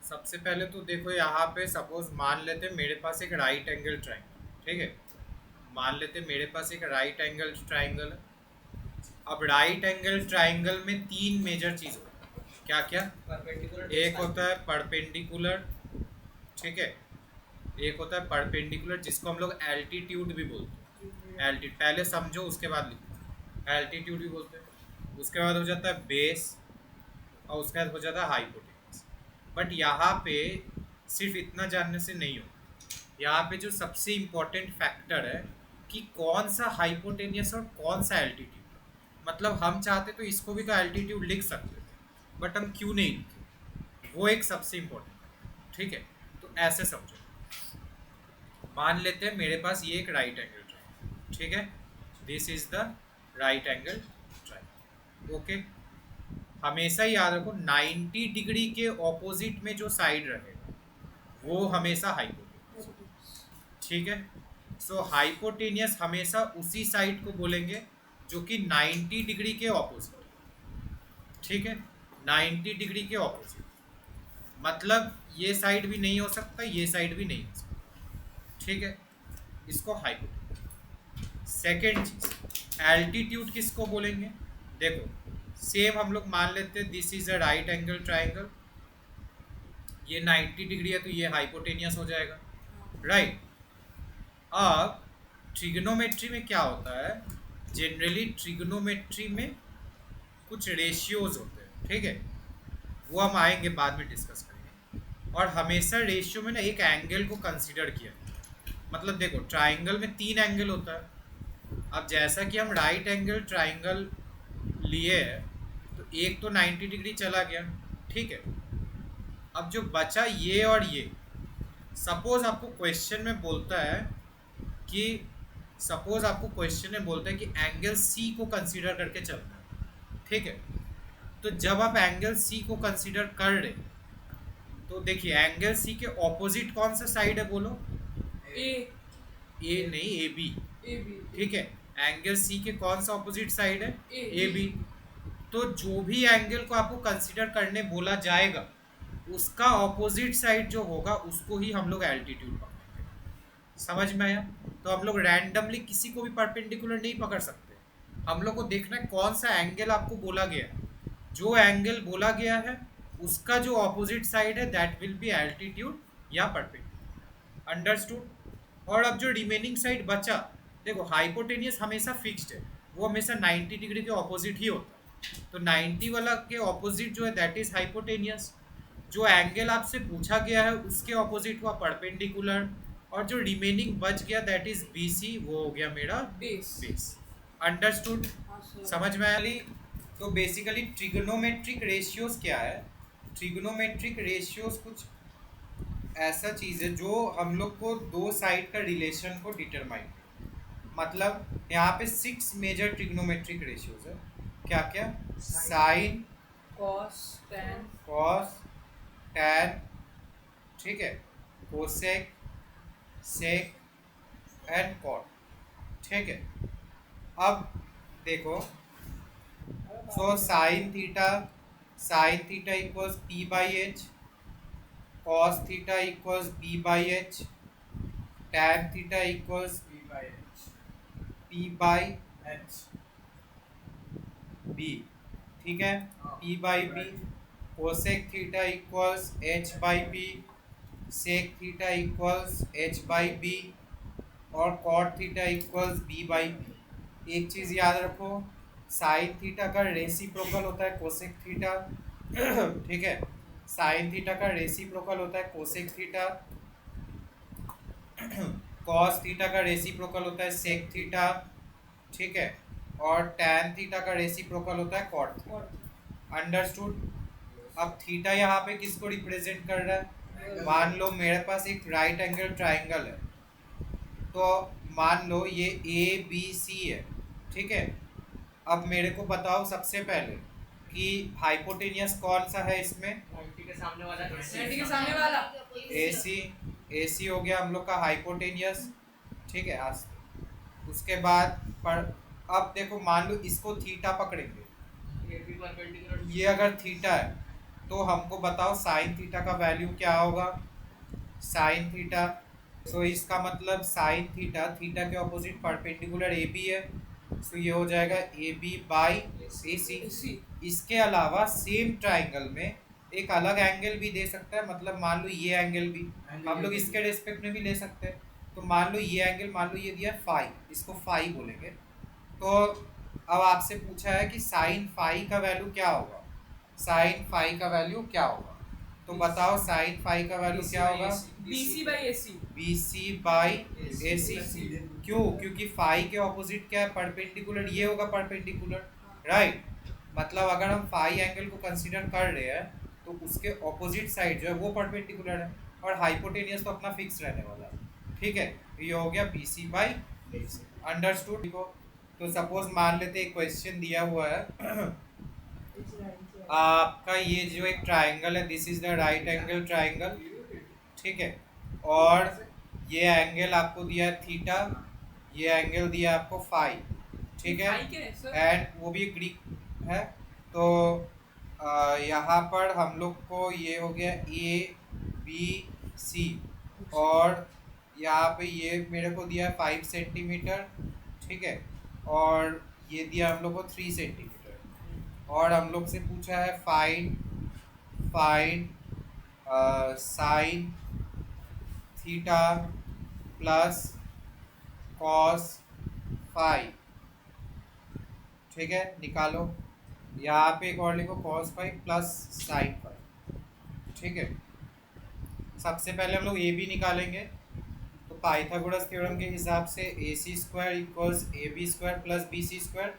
सबसे पहले तो देखो यहाँ पे सपोज मान लेते मेरे पास एक राइट एंगल ट्राइंगल, ठीक है। मान लेते मेरे पास एक राइट एंगल ट्राइंगल है। अब राइट एंगल ट्राइंगल में तीन मेजर चीज होती है। क्या क्या? परपेंडिकुलर एक होता है परपेंडिकुलर, ठीक है। एक होता है परपेंडिकुलर जिसको हम लोग एल्टीट्यूड भी बोलते हैं। एल्टीट्यूड पहले समझो उसके बाद लिखो। एल्टीट्यूड भी बोलते हैं। उसके बाद हो जाता है बेस और उसके बाद हो जाता है हाइपोटेन्यूज। बट यहाँ पे सिर्फ इतना जानने से नहीं होता। यहाँ पे जो सबसे इम्पोर्टेंट फैक्टर है कि कौन सा हाइपोटेनियस और कौन सा एल्टीट्यूड। मतलब हम चाहते तो इसको भी तो एल्टीट्यूड लिख सकते थे, बट हम क्यों नहीं लिखे, वो एक सबसे इम्पोर्टेंट, ठीक है। तो ऐसे समझो, मान लेते हैं मेरे पास ये एक राइट एंगल ट्राइंगल, ठीक है। This is the right angle triangle, okay. हमेशा याद रखो 90 डिग्री के ऑपोजिट में जो साइड रहेगा वो हमेशा हाइपोटेनियस, ठीक है। सो हाइपोटेनियस हमेशा उसी साइड को बोलेंगे जो कि 90 डिग्री के ऑपोजिट, ठीक है। 90 डिग्री के ऑपोजिट मतलब ये साइड भी नहीं हो सकता, ये साइड भी नहीं हो सकता, ठीक है। इसको हाइपोटेनियस। सेकेंड चीज, एल्टीट्यूड किसको बोलेंगे? देखो सेम हम लोग मान लेते हैं this is a right angle triangle, ये 90 डिग्री है तो ये हाइपोटेनियस हो जाएगा, राइट। अब ट्रिग्नोमेट्री में क्या होता है, जनरली ट्रिग्नोमेट्री में कुछ रेशियोज होते हैं, ठीक है। वो हम आएंगे बाद में डिस्कस करेंगे। और हमेशा रेशियो में ना एक एंगल को कंसीडर किया, मतलब देखो ट्राइंगल में तीन एंगल होता है। अब जैसा कि हम राइट एंगल ट्राइंगल लिए है तो एक तो 90 डिग्री चला गया, ठीक है। अब जो बचा ये और ये, सपोज आपको क्वेश्चन में बोलता है कि सपोज आपको क्वेश्चन में बोलता है कि एंगल सी को कंसीडर करके चलना है, ठीक है। तो जब आप एंगल सी को कंसीडर कर रहे तो देखिए एंगल सी के ऑपोजिट कौन सा साइड है बोलो? ए ए नहीं, ए बी, ए बी, ठीक है। एंगल सी के कौन सा ऑपोजिट साइड है? ए ए बी। तो जो भी एंगल को आपको कंसीडर करने बोला जाएगा उसका ऑपोजिट साइड जो होगा उसको ही हम लोग एल्टीट्यूड पकड़ेंगे। समझ में आया? तो हम लोग रैंडमली किसी को भी परपेंडिकुलर नहीं पकड़ सकते। हम लोग को देखना है कौन सा एंगल आपको बोला गया है। जो एंगल बोला गया है उसका जो ऑपोजिट साइड है दैट विल बी एल्टीट्यूड या परपेंडिकुलर, अंडरस्टूड। और अब जो रिमेनिंग साइड बचा, देखो हाइपोटेनियस हमेशा फिक्स्ड है, वो हमेशा 90 डिग्री के ऑपोजिट ही होता है। तो 90 वाला के ऑपोजिट जो है दैट इज हाइपोटेनियस। जो एंगल आपसे पूछा गया है उसके ऑपोजिट हुआ परपेंडिकुलर, और जो रिमेनिंग बच गया दैट इज बी सी, वो हो गया मेरा बेस। Base, understood. समझ में आया? तो बेसिकली ट्रिग्नोमेट्रिक रेशियोज क्या है? ट्रिग्नोमेट्रिक रेशियोज कुछ ऐसा चीज़ है जो हम लोग को दो साइड का रिलेशन को डिटरमाइन करे। मतलब यहाँ पे 6 मेजर ट्रिग्नोमेट्रिक रेशियोज है। क्या क्या? Sine, cos, tan, cos, tan, ठीक है, कोसेक, सेक एंड कॉट, ठीक है। अब देखो, so sine theta equals P by H, cos theta equals b by h, tan theta equals p by b, ठीक है, p by b। cosec theta equals h by b, sec theta equals h by b और cot theta equals b by b। एक चीज याद रखो, sine theta का reciprocal होता है कोसेक थीटा, ठीक है। साइन थीटा का रेसिप्रोकल होता है कोसेक थीटा, कॉस थीटा का रेसिप्रोकल होता है सेक थीटा, ठीक है। और टैन थीटा का रेसिप्रोकल होता है कॉट थीटा, अंडरस्टूड। अब थीटा यहाँ पे किसको रिप्रेजेंट कर रहा है? मान लो मेरे पास एक राइट एंगल ट्राइंगल है, तो मान लो ये ए बी सी है, ठीक है। अब मेरे को बताओ सबसे पहले कि हाइपोटेनियस कौन सा है इसमें? 90 के सामने वाला, 90 के सामने वाला AC। AC हो गया हम लोग का हाइपोटेनियस, ठीक है। आज उसके बाद पर अब देखो मान लो इसको थीटा पकड़ेंगे, ये भी परपेंडिकुलर, ये अगर थीटा है तो हमको बताओ साइन थीटा का वैल्यू क्या होगा। साइन थीटा, सो इसका मतलब साइन थीटा, थीटा के ऑपोजिट परपेंडिकुलर ए बी है, सो ये हो जाएगा ए बी बाई ए सी। इसके अलावा सेम ट्राइंगल में एक अलग एंगल भी दे सकता है, मतलब मान लो ये एंगल भी हम लोग इसके रेस्पेक्ट में भी ले सकते हैं। तो मान लो ये एंगल, मान लो ये दिया फाई, इसको फाई बोलेंगे। तो अब आपसे पूछा है कि साइन फाई का वैल्यू क्या होगा, साइन फाई का वैल्यू क्या होगा। तो बताओ साइन फाई का वैल्यू क्या होगा। BC by AC। BC by AC। क्यों? क्योंकि फाई के ऑपोजिट क्या है, परपेंडिकुलर, ये होगा परपेंडिकुलर, राइट। मतलब अगर हम फाई एंगल को कंसीडर कर रहे हैं तो उसके ऑपोजिट साइड जो है वो परपेंडिकुलर है, और हाइपोटेनियस तो अपना फिक्स रहने वाला है, ठीक है। तो ये हो गया BC बाई AC। अंडरस्टूड। तो सपोज मान लेते एक क्वेश्चन दिया हुआ है आपका, ये जो एक ट्राइंगल है, this is the right angle triangle, ठीक है। और ये एंगल आपको दिया है थीटा, ये एंगल दिया आपको फाई, ठीक है। एंड वो भी ग्रीक है। तो यहाँ पर हम लोग को ये हो गया ए बी सी, और यहाँ पे ये मेरे को दिया है 5 सेंटीमीटर, ठीक है। और ये दिया हम लोग को 3 सेंटीमीटर, और हम लोग से पूछा है find find sine theta plus cos phi, ठीक है। निकालो, यहाँ पे एक और लिखो cos phi plus sine phi, ठीक है। सबसे पहले हम लोग ए बी निकालेंगे। तो पाइथागोरस थ्योरम के हिसाब से A C square equals A B square plus B C square,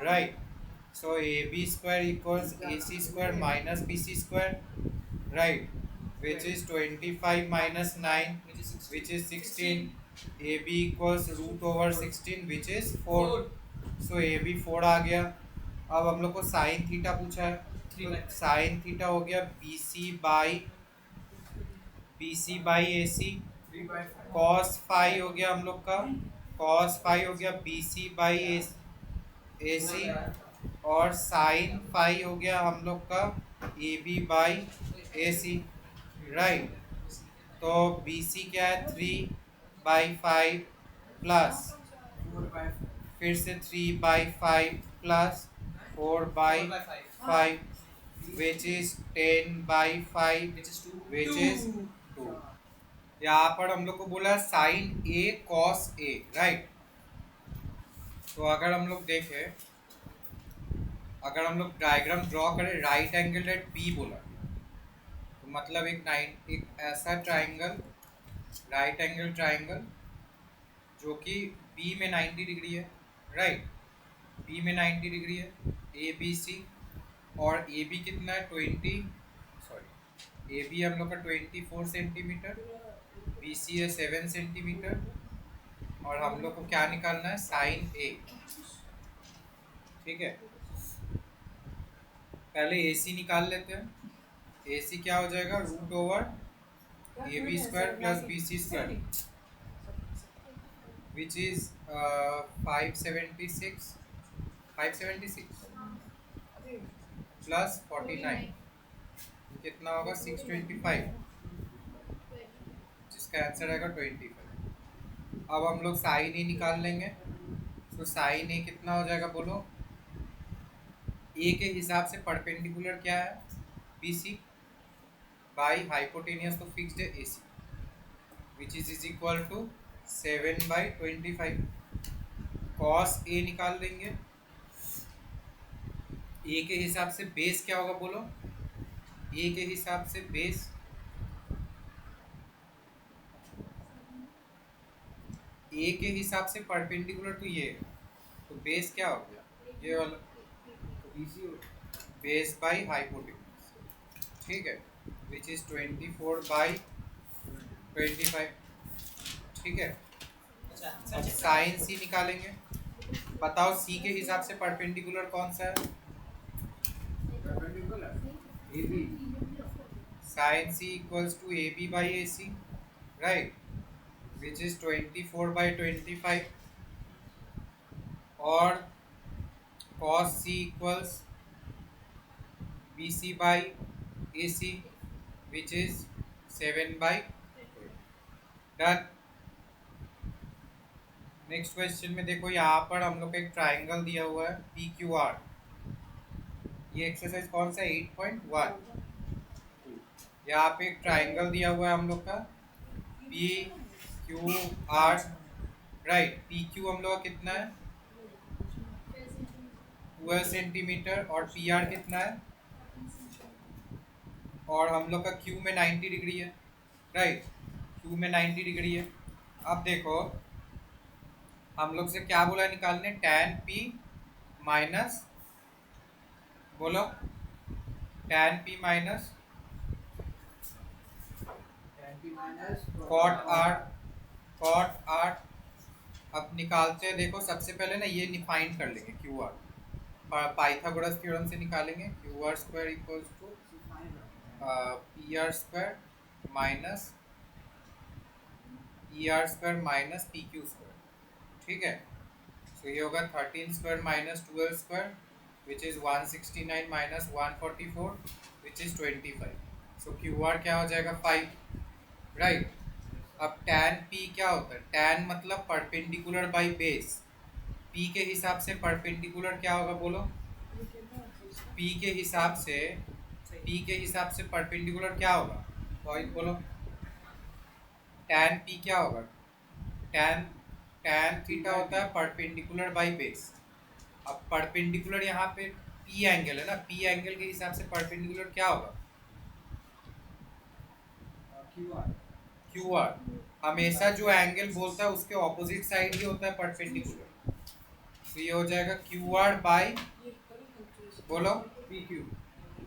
right. So A B square equals A C square minus B C square, right, which is 25 minus 9 which is 16, AB equals root over 16 which is 4, so AB 4 आ गया। अब हम लोग को sine theta पूछा है, तो sine theta हो गया BC by AC, cos phi हो गया हम लोग का, कॉस फाई हो गया BC बाई AC, और साइन फाई हो गया हम लोग का AB बाई AC, राइट। तो BC क्या है 3/5 प्लस, फिर से 3/5 plus 4/5 which is 10/5 which is 2। यहाँ पर हम लोग को बोला sine A cos A, right. तो अगर हम लोग देखें, अगर हम लोग डायग्राम ड्रॉ करें, राइट एंगल एट बी बोला, तो मतलब एक ऐसा ट्राइंगल, राइट एंगल ट्राइंगल जो कि बी में 90 डिग्री है, राइट। बी में 90 डिग्री है, ए बी सी, और ए बी कितना है 20, सॉरी ए बी हम लोग का 24 सेंटीमीटर, बी सी है 7 सेंटीमीटर, और हम लोग को क्या निकालना है साइन ए, ठीक है। पहले ए सी निकाल लेते हैं। ए सी क्या हो जाएगा, root over A B square plus B C square which is 576 plus 49, कितना होगा 625, जिसका आंसर आएगा 25। अब हम लोग साइन ए निकाल लेंगे। तो साइन ए कितना हो जाएगा बोलो, ए के हिसाब से परपेंडिकुलर क्या है बी सी, बाई हाइपोटेनियस तो फिक्स्ड है A C, which is equal to 7/25। Cos A निकाल लेंगे, ए के हिसाब से बेस क्या होगा बोलो, ए के हिसाब से बेस, ए के हिसाब से परपेंडिकुलर टू ये, तो बेस क्या हो गया ये वाला, बेस बाई हाइपोटेन्यूज, ठीक है, विच इज 24/25, ठीक है। अब साइन सी निकालेंगे। बताओ सी के हिसाब से परपेंडिकुलर कौन सा है, sine C equals to A B by A C, right, which is 24/25, और cos c equals B C by AC which is 7/12. Done. Next question में देखो, यहाँ पर हम लोग को एक ट्राइंगल दिया हुआ है PQR। ये एक्सरसाइज कौन सा है? 8.1। यहाँ पे एक ट्राइंगल दिया हुआ है हम लोग का PQR, राइट। PQ हम लोग का कितना है? 12 सेंटीमीटर। और PR कितना है? और हम लोग का Q में 90 डिग्री है, राइट। Q में 90 डिग्री है। अब देखो हम लोग से क्या बोला निकालने? tan P माइनस, बोलो, tan P minus cot R, cot R। अब निकालते हैं, देखो सबसे पहले ना ये डिफाइन कर लेंगे QR, पाइथागोरस थ्योरम से निकालेंगे। QR square equals to PR square minus ER square minus PQ square, ठीक है। तो ये होगा 13 square minus 12 square which is 169 minus 144 which is 25। So QR क्या हो जाएगा? 5, राइट। अब tan P क्या होता है? tan मतलब परपेंडिकुलर बाई बेस। P के हिसाब से परपेंडिकुलर क्या होगा? बोलो। P के हिसाब से परपेंडिकुलर क्या होगा? बोलो। tan P क्या होगा? tan थीटा होता है परपेंडिकुलर बाई बेस। अब परपेंडिकुलर यहाँ पे P एंगल है ना, P एंगल के हिसाब से परपेंडिकुलर क्या होगा? QR। हमेशा जो एंगल बोलता है उसके ऑपोजिट साइड ही होता है परपेंडिकुलर। तो ये हो जाएगा QR बाई, बोलो,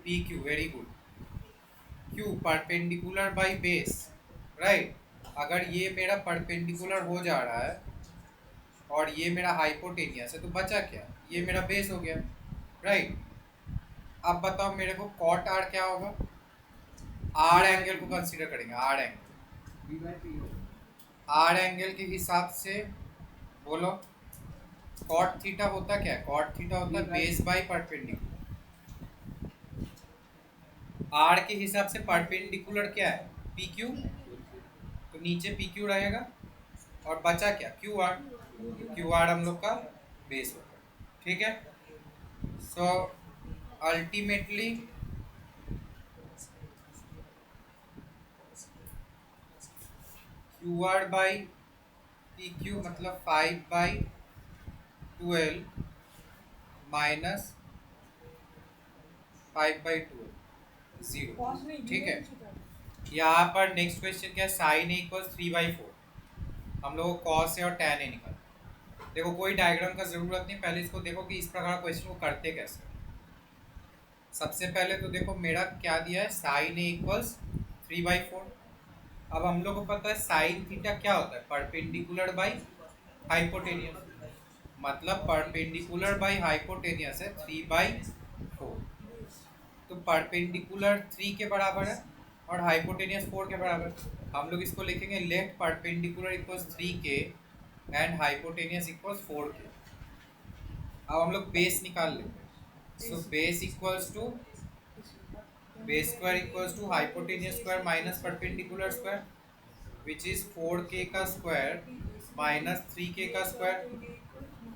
PQ। Very good. Q perpendicular by base, right. अगर ये मेरा परपेंडिकुलर हो जा रहा है और ये मेरा हाइपोटेनियस है तो बचा क्या? ये मेरा बेस हो गया, राइट। अब बताओ मेरे को कॉट R क्या होगा? R एंगल को कंसीडर करेंगे, R एंगल। R एंगल के हिसाब से बोलो, कॉट थीटा होता क्या है? कॉट थीटा होता है बेस बाई परपेंडिकुलर। R के हिसाब से परपेंडिकुलर क्या है? PQ। तो नीचे PQ रहेगा और बचा क्या? QR। QR हम लोग का बेस होगा, ठीक है। So ultimately QR by PQ मतलब 5/12 माइनस 5/12, 0, ठीक है। यहाँ पर नेक्स्ट क्वेश्चन क्या है? साइन ए इक्वल 3/4। हम लोग को cos ए और tan ए निकाल। देखो कोई डायग्राम का जरूरत नहीं, पहले इसको देखो कि इस प्रकार क्वेश्चन को करते कैसे। सबसे पहले तो देखो मेरा क्या दिया है? साइन ए इक्वल्स 3/4। अब हम लोग को पता है साइन थीटा क्या होता है? Perpendicular by hypotenuse. मतलब परपेंडिकुलर बाई हाइपोटेनियस है 3/4। तो परपेंडिकुलर 3 के बराबर है और हाइपोटेनियस 4 के बराबर। हम लोग इसको लिखेंगे let perpendicular equals 3K and hypotenuse equals 4K। अब हम लोग बेस निकाल लेंगे। So base equals to base square equals to hypotenuse square minus perpendicular square which is 4K का स्क्वायर माइनस 3K का square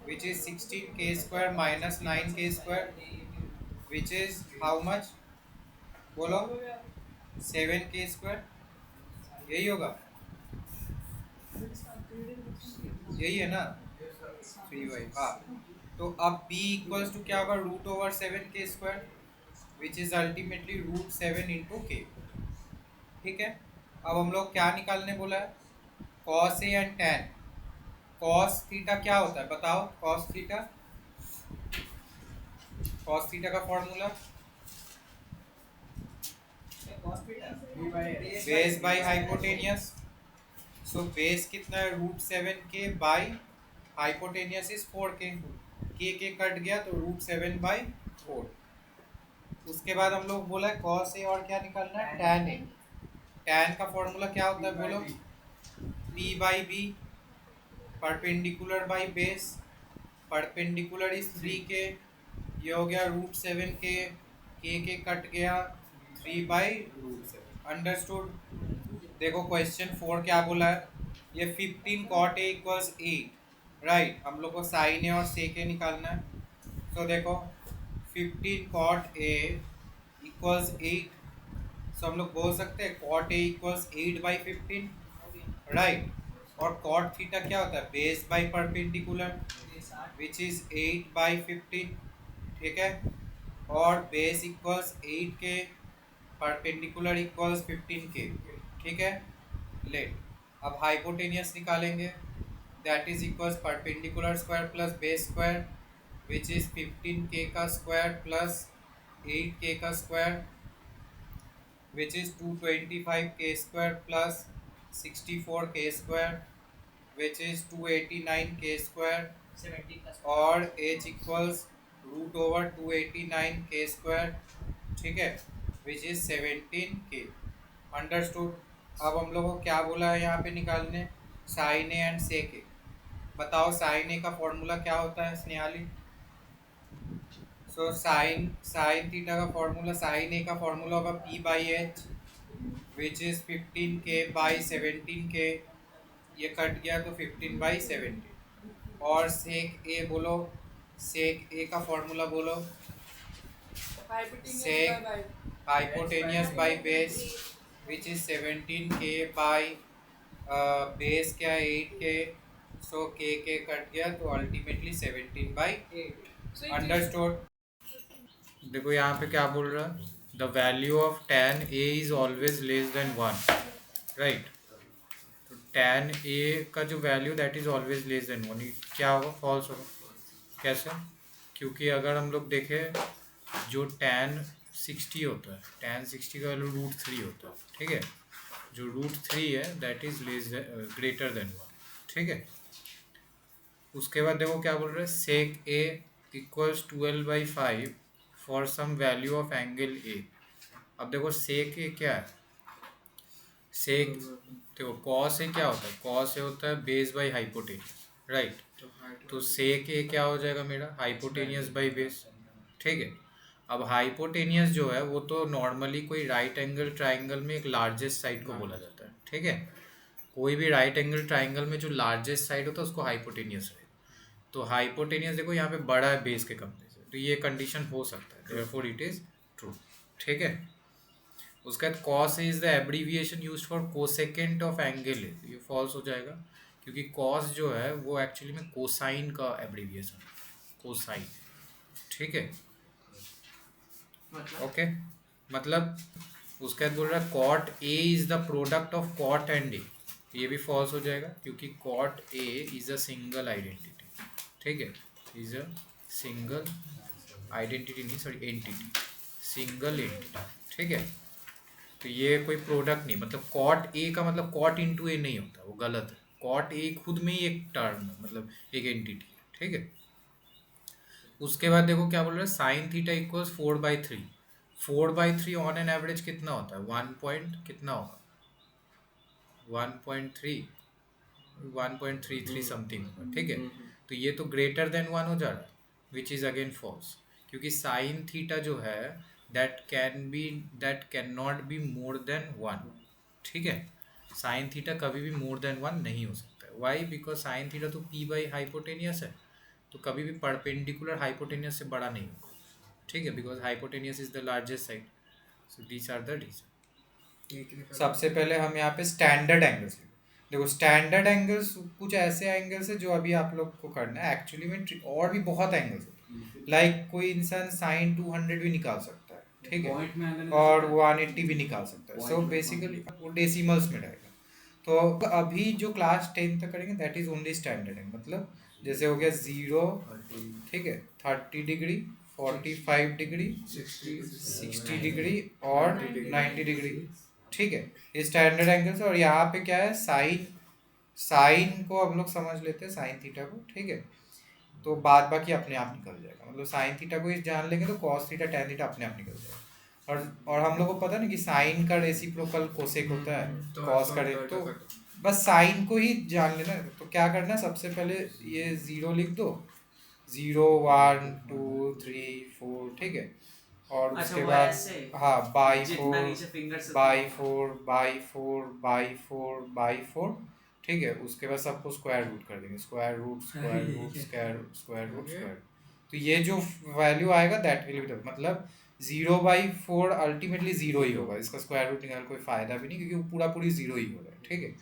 which is 16K square minus 9K square which is how much? बोलो, 7K square. यही होगा, यही है ना? 3/, हाँ। तो अब B इक्वल्स टू क्या होगा? √7K square which is ultimately √7 into K, ठीक है। अब हम लोग क्या निकालने बोला है? cos A and tan। cos theta क्या होता है बताओ? cos थीटा का formula base by hypotenuse. So base कितना है? √7K by hypotenuse is 4K। K cut गया तो √7/4। उसके बाद हम लोग बोला है cos A और क्या निकालना है? tan A। tan का फॉर्मूला क्या होता है बोलो? P/B perpendicular by base. Perpendicular is 3K, ये हो गया √7K, K कट गया 3/√7। अंडरस्टूड। देखो क्वेश्चन 4 क्या बोला है, ये 15 cot A इक्वल्स 8, राइट। हम लोग को साइन ए और सेक ए निकालना है। तो देखो 15 cot A इक्वल्स 8, सो हम लोग बोल सकते हैं cot A इक्वल्स 8/15, राइट। और cot थीटा क्या होता है, base by perpendicular, which is 8/15, ठीक है। और बेस इक्वल्स 8 के, परपेंडिकुलर इक्वल्स 15 के, ठीक है। लेट अब हाइपोटेनियस निकालेंगे, that is equals perpendicular square plus base square, which is 15k का स्क्वायर प्लस 8k का square, which is 225k square plus 64k square, which is 289k square, 17 का और h इक्वल्स √289k स्क्वायर, ठीक है, which is 17k। Understood. अब हम लोग को क्या बोला है यहाँ पे निकालने, साइन ए एंड सेक ए। बताओ साइन ए का फॉर्मूला क्या होता है स्नेहाली। सो साइन थीटा का फॉर्मूला, साइन ए का फॉर्मूला होगा p/h, विच इज 15k/17k, ये कट गया तो 15/17। और सेक ए बोलो, सेक ए का फॉर्मूला बोलो, sec hypotenuse by base, which is 17k by base क्या 8k, सो के कट गया तो अल्टीमेटली 17/8। अंडरस्टूड। देखो यहाँ पे क्या बोल रहा है, the value of tan a is always less than 1, right. तो tan a का जो value that is always less than 1, क्या होगा, फॉल्स होगा। कैसे, क्योंकि अगर हम लोग देखें जो tan 60 होता है, tan 60 का वैल्यू √3 होता है, ठीक है। जो √3 है दैट इज ग्रेटर देन 1, ठीक है। उसके बाद देखो क्या बोल रहे हैं, sec A equals 12/5 for some value of angle A. अब देखो सेक ए क्या है, सेक देखो कॉस ए क्या होता है, कॉस ए होता है बेस बाई हाइपोटेनियस, राइट। तो सेक ए क्या हो जाएगा मेरा, हाइपोटेनियस बाई बेस, ठीक है। अब हाइपोटेनियस जो है वो तो नॉर्मली कोई राइट एंगल ट्राइंगल में एक लार्जेस्ट साइड को बोला जाता है, ठीक है। कोई भी राइट एंगल ट्राइंगल में जो लार्जेस्ट साइड होता है उसको हाइपोटेनियस है। तो हाइपोटेनियस देखो यहाँ पे बड़ा है बेस के कंपेयर से, तो ये कंडीशन हो सकता है, देयरफॉर इट इज ट्रू, ठीक है। उसके बाद cos is the abbreviation used for cosecant of angle है, ये फॉल्स हो जाएगा, क्योंकि कॉस जो है वो एक्चुअली में कोसाइन का एब्रीविएशन, कोसाइन, ठीक है। ओके मतलब उसके बाद बोल रहा है cot A is the product of cot and A, ये भी फॉल्स हो जाएगा, क्योंकि cot A is a single identity, ठीक है। इज अ सिंगल आइडेंटिटी, नहीं सॉरी एंटिटी, सिंगल एंटिटी, ठीक है। तो ये कोई प्रोडक्ट नहीं, मतलब कॉट ए का मतलब कॉट इंटू ए नहीं होता, वो गलत है। कॉट ए खुद में ही एक टर्म है, मतलब एक एंटिटी है, ठीक है। उसके बाद देखो क्या बोल रहे हैं, sine theta equals 4/3। 4/3 on an average कितना होता है, 1 पॉइंट कितना होगा, 1.3, 1.33 समथिंग होगा, ठीक है। तो ये तो ग्रेटर देन 1 हो जा रहा है, विच इज़ अगेन फॉल्स, क्योंकि साइन थीटा जो है that can not be more than 1, ठीक है। साइन थीटा कभी भी मोर देन 1 नहीं हो सकता है। वाई, बिकॉज साइन थीटा तो p बाई हाइपोटेनियस है, तो कभी भी परपेंडिकुलर हाइपोटेनियस से बड़ा नहीं होगा, ठीक है, because hypotenuse is the largest side. So these are the reason. सबसे पहले हम यहाँ पे स्टैंडर्ड एंगल्स, देखो स्टैंडर्ड एंगल्स कुछ ऐसे एंगल्स है जो अभी आप लोग को करना है, एक्चुअली में और भी बहुत एंगल्स है, लाइक कोई इंसान साइन 200 भी निकाल सकता है, ठीक है, और 180 भी निकाल सकता है। सो बेसिकली वो डेसिमल्स में रहेगा। तो अभी जो क्लास 10 तक करेंगे that is only standard angle, मतलब जैसे हो गया 0, ठीक है, 30 डिग्री, 45 डिग्री, 60 डिग्री और 90 डिग्री, ठीक है, ये स्टैंडर्ड एंगल्स। और यहाँ पे क्या है, साइन को हम लोग समझ लेते हैं, साइन थीटा को, ठीक है। तो बाद बाकी अपने आप निकल जाएगा, मतलब साइन थीटा को ही जान लेंगे तो कॉस थीटा टैन थीटा अपने आप निकल जाएगा। और हम लोग को पता है ना कि साइन का रेसिप्रोकल कोसेक होता है, कॉस का तो बस साइन को ही जान लेना। तो क्या करना है, सबसे पहले ये 0 लिख दो, 0 1 2 3 4, ठीक है। और अच्छा, उसके वो बाद ऐसे हाँ बाई जितना फोर नीचे फिंगर से by four by four by four by four, ठीक है। उसके बाद सबको स्क्वायर रूट कर देंगे, square root square root square square root square. तो ये जो वैल्यू आएगा दैट विल बी, मतलब 0/4 अल्टीमेटली जीरो ही होगा, इसका स्क्वायर रूट निकाल कोई फायदा भी नहीं क्योंकि वो पूरा पूरी जीरो ही हो रहा है, ठीक है।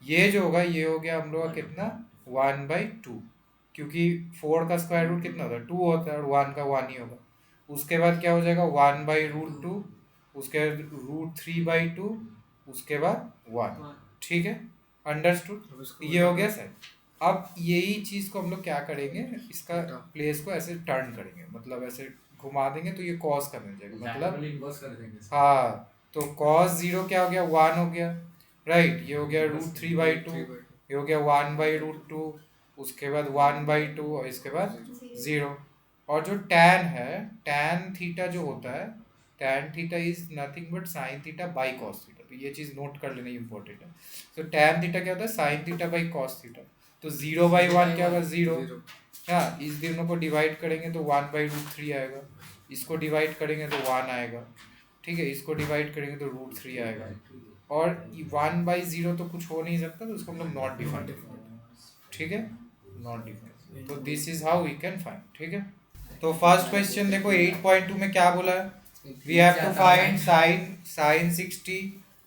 ये जो होगा ये हो गया हम लोग का कितना 1/2, क्योंकि 4 का स्क्वायर रूट कितना होता है 2 होता है और 1 का 1 ही होगा। उसके बाद क्या हो जाएगा 1/√2, उसके बाद √3/2, उसके बाद 1, ठीक है। अंडरस्टूड, ये हो गया सर। अब यही चीज़ को हम लोग क्या करेंगे, इसका प्लेस को ऐसे टर्न करेंगे, मतलब ऐसे घुमा देंगे तो ये कॉस का मिल जाएगा, मतलब इन्वर्स कर देंगे। हाँ। तो कॉस जीरो क्या हो गया 1 हो गया, राइट। ये हो गया √3/2, ये हो गया 1/√2, उसके बाद 1/2 और इसके बाद 0। और जो tan है, tan थीटा जो होता है, tan theta is nothing but sign theta by cos theta. तो ये चीज़ नोट कर लेना इंपॉर्टेंट है। तो tan थीटा क्या होता है sign theta by cos theta. तो 0/1 क्या होगा 0। हाँ, इस दोनों को डिवाइड करेंगे तो 1/√3 आएगा, इसको डिवाइड करेंगे तो 1 आएगा, ठीक है। इसको डिवाइड करेंगे तो √3 आएगा, और 1/0 तो कुछ हो नहीं सकता, तो उसको हम लोग नॉट डिफाइन, ठीक है, नॉट डिफाइन। तो this is how we can find, ठीक है। तो फर्स्ट क्वेश्चन देखो 8.2 में क्या बोला है, we have to find sine 60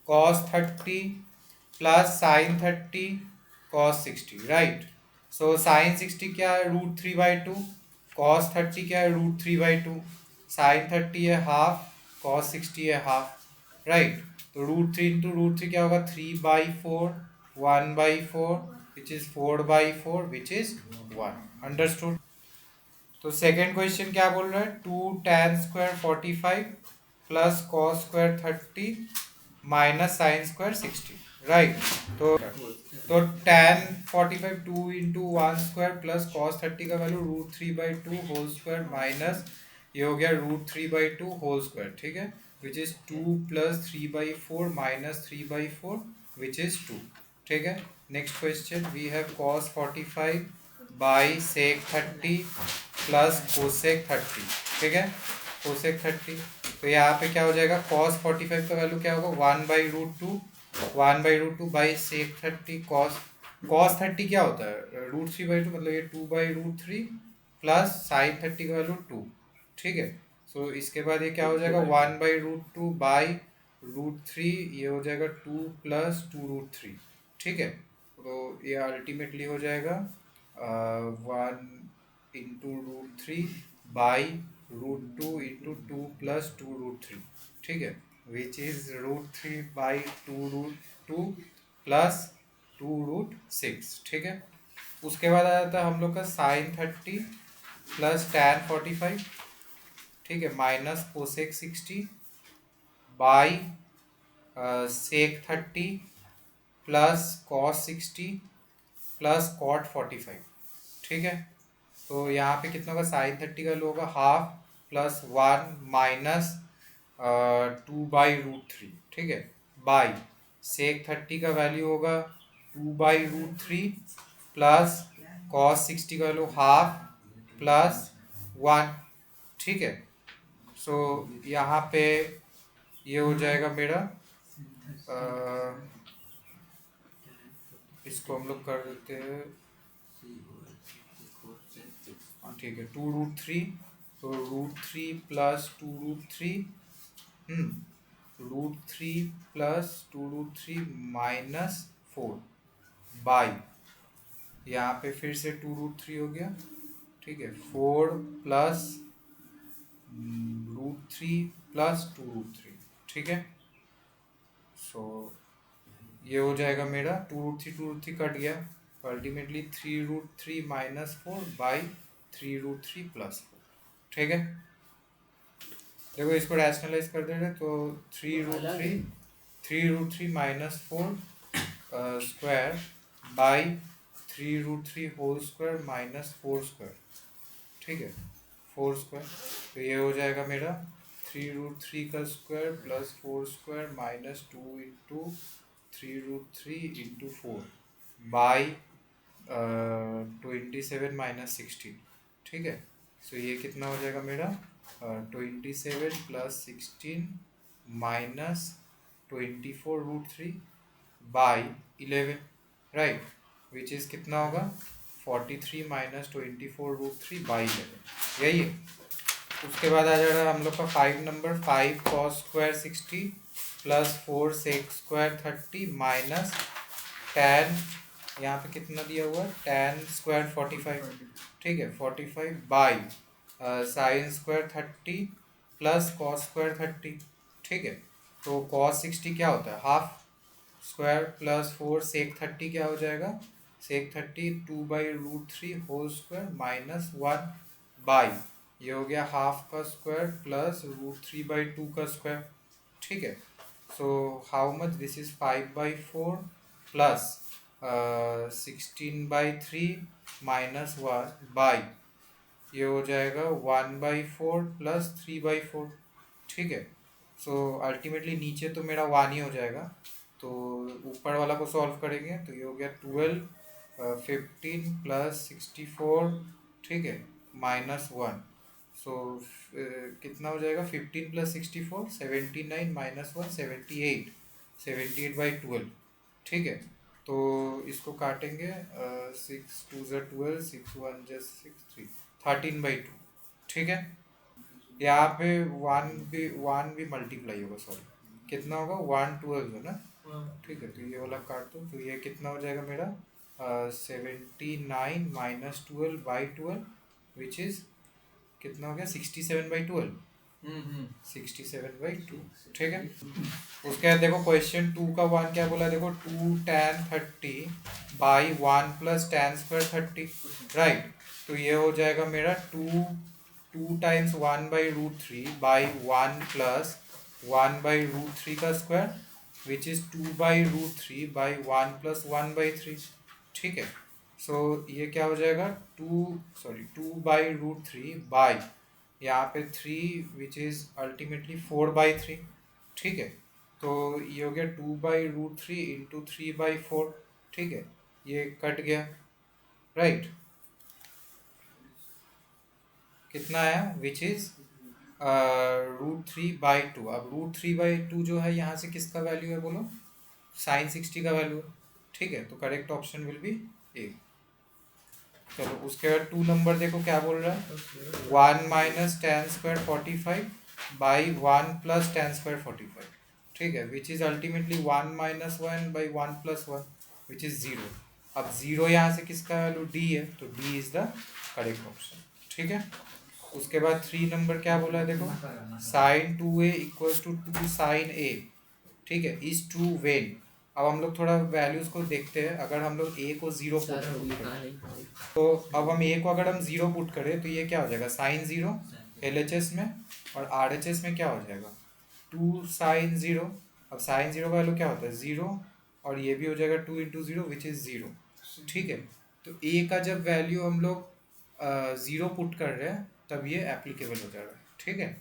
cos 30 plus sine 30 cos 60, right. So sine 60 क्या है √3/2, कॉस 30 क्या है √3/2, साइन 30 है हाफ, कॉस 60 है हाफ, राइट। तो √3 इंटू √3 क्या होगा 3/4, 1/4 which is 4/4 which is 1, understood. तो सेकेंड क्वेश्चन क्या बोल रहा है 2 tan² 45 plus cos square 30 minus sine square 60, right. तो tan 45 2 इंटू 1² प्लस कॉस 30 का वैल्यू √3/2 होल स्क्वायर माइनस ये हो गया √3/2 होल स्क्वायर, ठीक है, which is 2 plus 3/4 minus 3/4 which is 2, ठीक है। Next question we have cos 45 by sec 30 plus cosec 30, ठीक है, कोसेक 30। तो यहाँ पे क्या हो जाएगा cos 45 का वैल्यू क्या होगा 1/√2, 1/√2 बाई सेक 30 cos 30 क्या होता है √3/2, मतलब ये 2/√3 प्लस साइन 30 का वैल्यू 2, ठीक है। सो इसके बाद ये क्या हो जाएगा 1/√2 बाई √3, ये हो जाएगा 2 प्लस 2√3, ठीक है। तो ये अल्टीमेटली हो जाएगा 1 इंटू √3 बाई √2 इंटू 2 प्लस 2√3, ठीक है, विच इज √3 बाई 2√2 प्लस 2√6, ठीक है। उसके बाद आ जाता है हम लोग का साइन 30 प्लस tan 45, ठीक है, minus cosec 60 by sec 30 plus cos 60 plus cot 45, ठीक है। तो यहाँ पे कितना होगा साइन 30 का होगा हाफ प्लस 1 माइनस 2/√3, ठीक है, बाई सेक 30 का वैल्यू होगा 2/√3 प्लस कॉस 60 का वैल्यू हाफ प्लस 1, ठीक है। सो यहाँ पे ये हो जाएगा मेरा इसको हम लोग कर देते हैं, हाँ ठीक है 2√3, तो √3 प्लस 2√3 √3 प्लस 2√3 माइनस 4 बाई यहाँ पे फिर से 2√3 हो गया, ठीक है, 4 प्लस √3 प्लस 2√3, ठीक है। सो ये हो जाएगा मेरा 2√3 कट गया, तो अल्टीमेटली 3√3 माइनस 4 बाई 3√3 प्लस 4, ठीक है। देखो इसको रैशनलाइज कर दे रहे तो 3√3 minus 4 square by 3√3 whole square minus 4 square, ठीक है, 4 स्क्वायर। तो ये हो जाएगा मेरा 3√3 का square plus 4 square minus 2 into 3√3 into 4 by 27 minus 16, ठीक है। सो ये कितना हो जाएगा मेरा 27 plus 16 minus 24√3 by 11, right, which is कितना होगा 43 माइनस 24√3 बाई 11, यही है। उसके बाद आ जाएगा हम लोग का 5 number, 5 cos square 60 plus 4 sec square 30 minus tan, यहाँ पे कितना दिया हुआ है टैन स्क्वायर 45, ठीक है 45 by sine square 30 plus cos square 30, ठीक है। तो कॉस 60 क्या होता है हाफ स्क्वायर प्लस 4 सेक 30 क्या हो जाएगा सेक 30 2/√3 होल स्क्वायर माइनस 1 बाई, ये हो गया हाफ का स्क्वायर प्लस √3/2 का स्क्वायर, ठीक है। So how much this is 5/4 plus 16/3 minus 1 by, ये हो जाएगा 1/4 प्लस 3/4, ठीक है। सो अल्टीमेटली नीचे तो मेरा 1 ही हो जाएगा, तो ऊपर वाला को सॉल्व करेंगे तो ये हो गया 12 15 प्लस 64, ठीक है माइनस 1, सो कितना हो जाएगा 15 प्लस 64 79 माइनस 1 78, 78/12, ठीक है। तो इसको काटेंगे 6 2 12 6 1 6 3 13/2, ठीक है। यहाँ पे वन भी मल्टीप्लाई होगा, सॉरी कितना होगा 112 है ना, ठीक है। तो ये वाला काट दो, तो ये कितना हो जाएगा मेरा 79 माइनस 12/12 विच इज़ कितना हो गया 67/12, 67/2, ठीक है। उसके बाद देखो क्वेश्चन 2 का 1 क्या बोला, देखो 2 tan 30 by 1 plus tan square 30, right. तो ये हो जाएगा मेरा 2 टाइम्स 1/√3 बाई 1 प्लस 1/√3 का square which is 2/√3 by 1 plus 1/3, ठीक है। सो ये क्या हो जाएगा 2/√3 बाई यहाँ पे 3 विच इज़ अल्टीमेटली 4/3, ठीक है। तो ये हो गया 2/√3 इंटू 3/4, ठीक है, ये कट गया, राइट। कितना आया विच इज़ √3/2। अब √3/2 जो है यहाँ से किसका वैल्यू है बोलो, साइन 60 का वैल्यू है, ठीक है। तो करेक्ट ऑप्शन विल बी ए। चलो उसके बाद 2 नंबर देखो क्या बोल रहा है 1 minus tan square 45 by 1 plus tan square 45, ठीक है, which is ultimately 1 minus 1 by 1 plus 1 which is 0। अब 0 यहाँ से किसका वैल्यू डी है, तो D is the correct option, ठीक है। उसके बाद 3 नंबर क्या बोला है देखो sine 2a equals to 2 sine a, ठीक है, इज ट्रू वेन। अब हम लोग थोड़ा वैल्यूज को देखते हैं, अगर हम लोग a को 0 पुट करें तो अब हम a को अगर हम 0 पुट करें तो ये क्या हो जाएगा साइन 0 LHS में, और RHS में क्या हो जाएगा 2 साइन 0। अब साइन 0 का वैल्यू क्या होता है 0, और ये भी हो जाएगा 2 इंटू 0 विच इज़ 0, ठीक है। तो a का जब वैल्यू हम लोग 0 पुट कर रहे हैं तब ये एप्लीकेबल हो जाएगा, ठीक है।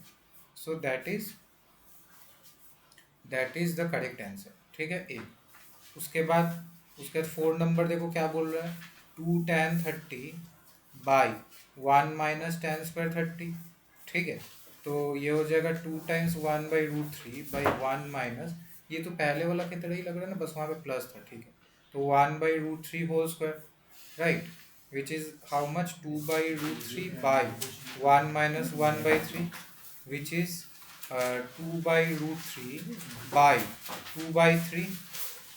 So that is the correct answer, ठीक है ए। उसके बाद 4 नंबर देखो क्या बोल रहा है 2 tan 30 by 1 minus tan square 30, ठीक है। तो ये हो जाएगा 2 टाइम्स 1/√3 बाई 1 माइनस, ये तो पहले वाला की तरह ही लग रहा है ना, बस वहाँ पे प्लस था, ठीक है। तो 1/√3 whole square, right, which is how much 2/√3 by 1 minus 1/3 which is 2/√3 by 2/3,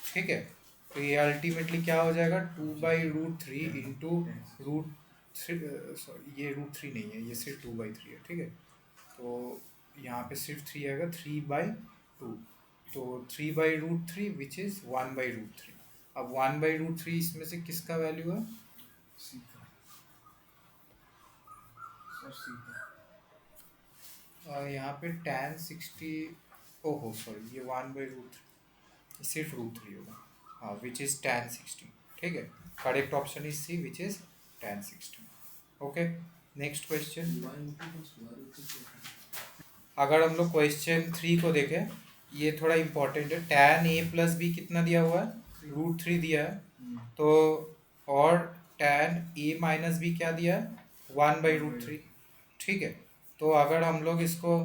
ठीक है। तो ये अल्टीमेटली क्या हो जाएगा 2/√3 इंटू √3, सॉरी ये √3 नहीं है, ये सिर्फ 2/3 है, ठीक है। तो यहाँ पे सिर्फ 3 आएगा 3/2, तो 3/√3 विच इज़ 1/√3। अब 1/√3 इसमें से किसका वैल्यू है यहाँ पे tan 60, ओहो सॉरी ये 1/√3 सिर्फ √3 होगा, हाँ विच इज़ tan 60, ठीक है। Correct option is C which is tan 60, okay. Next question, अगर हम लोग क्वेश्चन 3 को देखें, ये थोड़ा इम्पोर्टेंट है। tan a प्लस बी कितना दिया हुआ है √3 दिया है, तो और tan a माइनस बी क्या दिया है 1/√3, ठीक है। तो अगर हम लोग इसको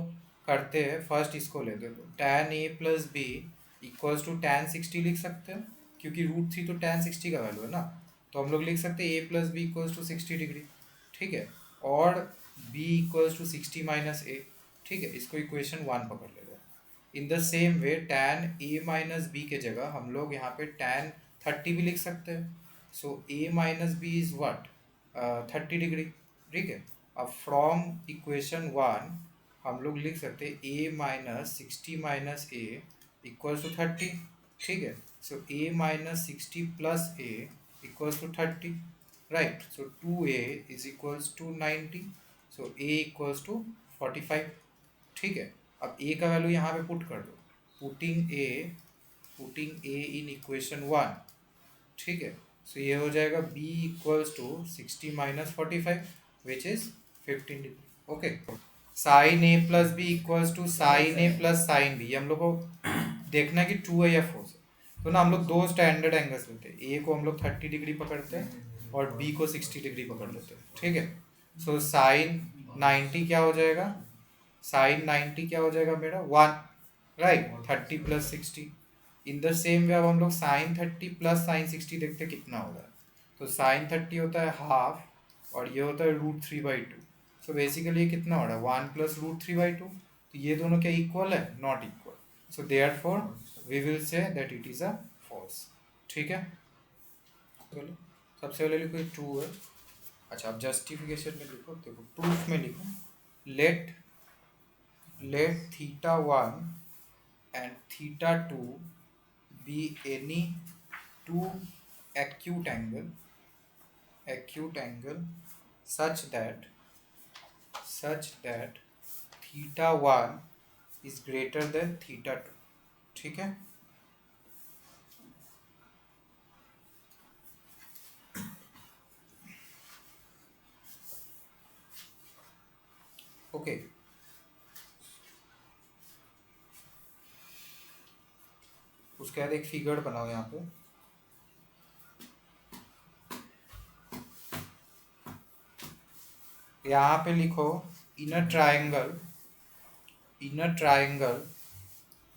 करते हैं, फर्स्ट इसको लेते हैं, तो tan a plus B equals to tan 60 लिख सकते हैं, क्योंकि √3 तो tan 60 का वैल्यू है ना, तो हम लोग लिख सकते हैं a plus B equals to 60 degree, ठीक है, और b equals to 60 minus a, ठीक है, इसको इक्वेशन 1 पकड़ ले रहे हैं। In the same way tan a minus B के जगह हम लोग यहाँ पे tan 30 भी लिख सकते हैं, so a minus B is what 30 degree, ठीक है। अब फ्रॉम इक्वेशन 1 हम लोग लिख सकते हैं a minus 60 minus a equals to 30, ठीक है, so a minus 60 plus a equals to 30, right, so 2a is equals to 90, so a equals to 45, ठीक है। अब a का वैल्यू यहाँ पे पुट कर दो, पुटिंग a इन इक्वेशन 1, ठीक है, सो ये हो जाएगा b equals to 60 minus 45 which is 15 degree, okay. Sine a plus B equals to sine a plus sine B, हम लोग को देखना है कि ट्रू है या फॉल्स है, तो ना हम लोग दो स्टैंडर्ड एंगल्स लेते हैं, a को हम लोग 30 डिग्री पकड़ते हैं और b को 60 डिग्री पकड़ लेते हैं, ठीक है। सो साइन 90 क्या हो जाएगा, साइन 90 क्या हो जाएगा मेरा 1, right, 30 plus 60। In the same वे अब हम लोग साइन 30 प्लस साइन 60 देखते हैं कितना होगा, तो साइन 30 होता है हाफ और ये होता है √3/2, सो बेसिकली ये कितना हो रहा है 1 प्लस √3/2, तो ये दोनों क्या इक्वल है, not equal, so therefore we will say that it is a false, ठीक है। चलो सबसे पहले लिखो ट्रू है, अच्छा अब जस्टिफिकेशन में लिखो, देखो प्रूफ में लिखो, late θ1 and θ2 be any two acute angle such that θ1 is greater than θ2, ठीक है। ओके, उसके बाद एक फिगर बनाओ यहाँ पे, यहाँ पे लिखो inner triangle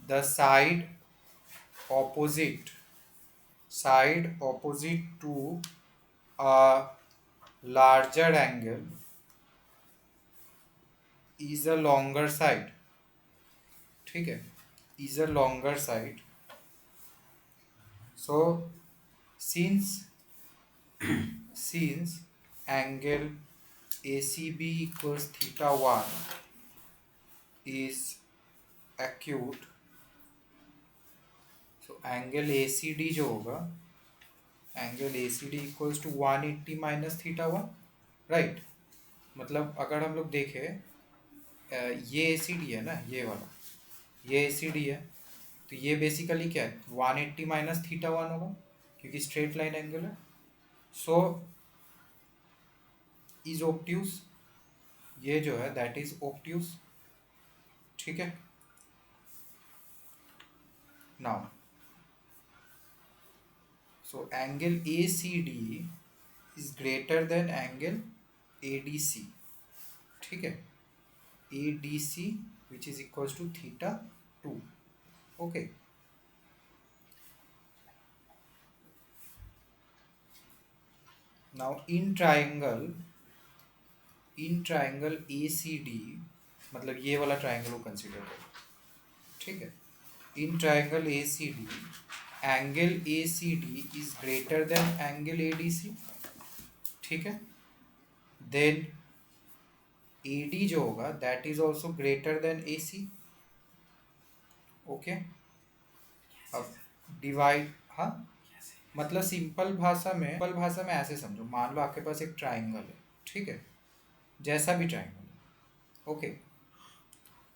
the side opposite to a larger angle is a longer side, ठीक है, is a longer side, so since angle ACB equals θ1 is acute, so angle ACD जो होगा, angle ACD equals to 180 minus θ1, right, मतलब अगर हम लोग देखें ये ACD है ना, ये वाला ये ACD है, तो ये बेसिकली क्या है 180 माइनस θ1 होगा क्योंकि स्ट्रेट लाइन एंगल है, सो इज ऑब्ट्यूज, ये जो है दैट इज ऑब्ट्यूज, ठीक है। Now so angle ACD is greater then angle ADC, ठीक है, ADC which is equals to θ2, okay। now in triangle ACD, मतलब ये वाला ट्राइंगल को कंसीडर करो, ठीक है, in triangle ACD angle ACD is greater then angle ADC, ठीक है, देन AD जो होगा that is also greater than AC, okay. अब डिवाइड, हाँ मतलब सिंपल भाषा में ऐसे समझो, मान लो आपके पास एक ट्राइंगल है, ठीक है, जैसा भी ट्राइंगल है, ओके,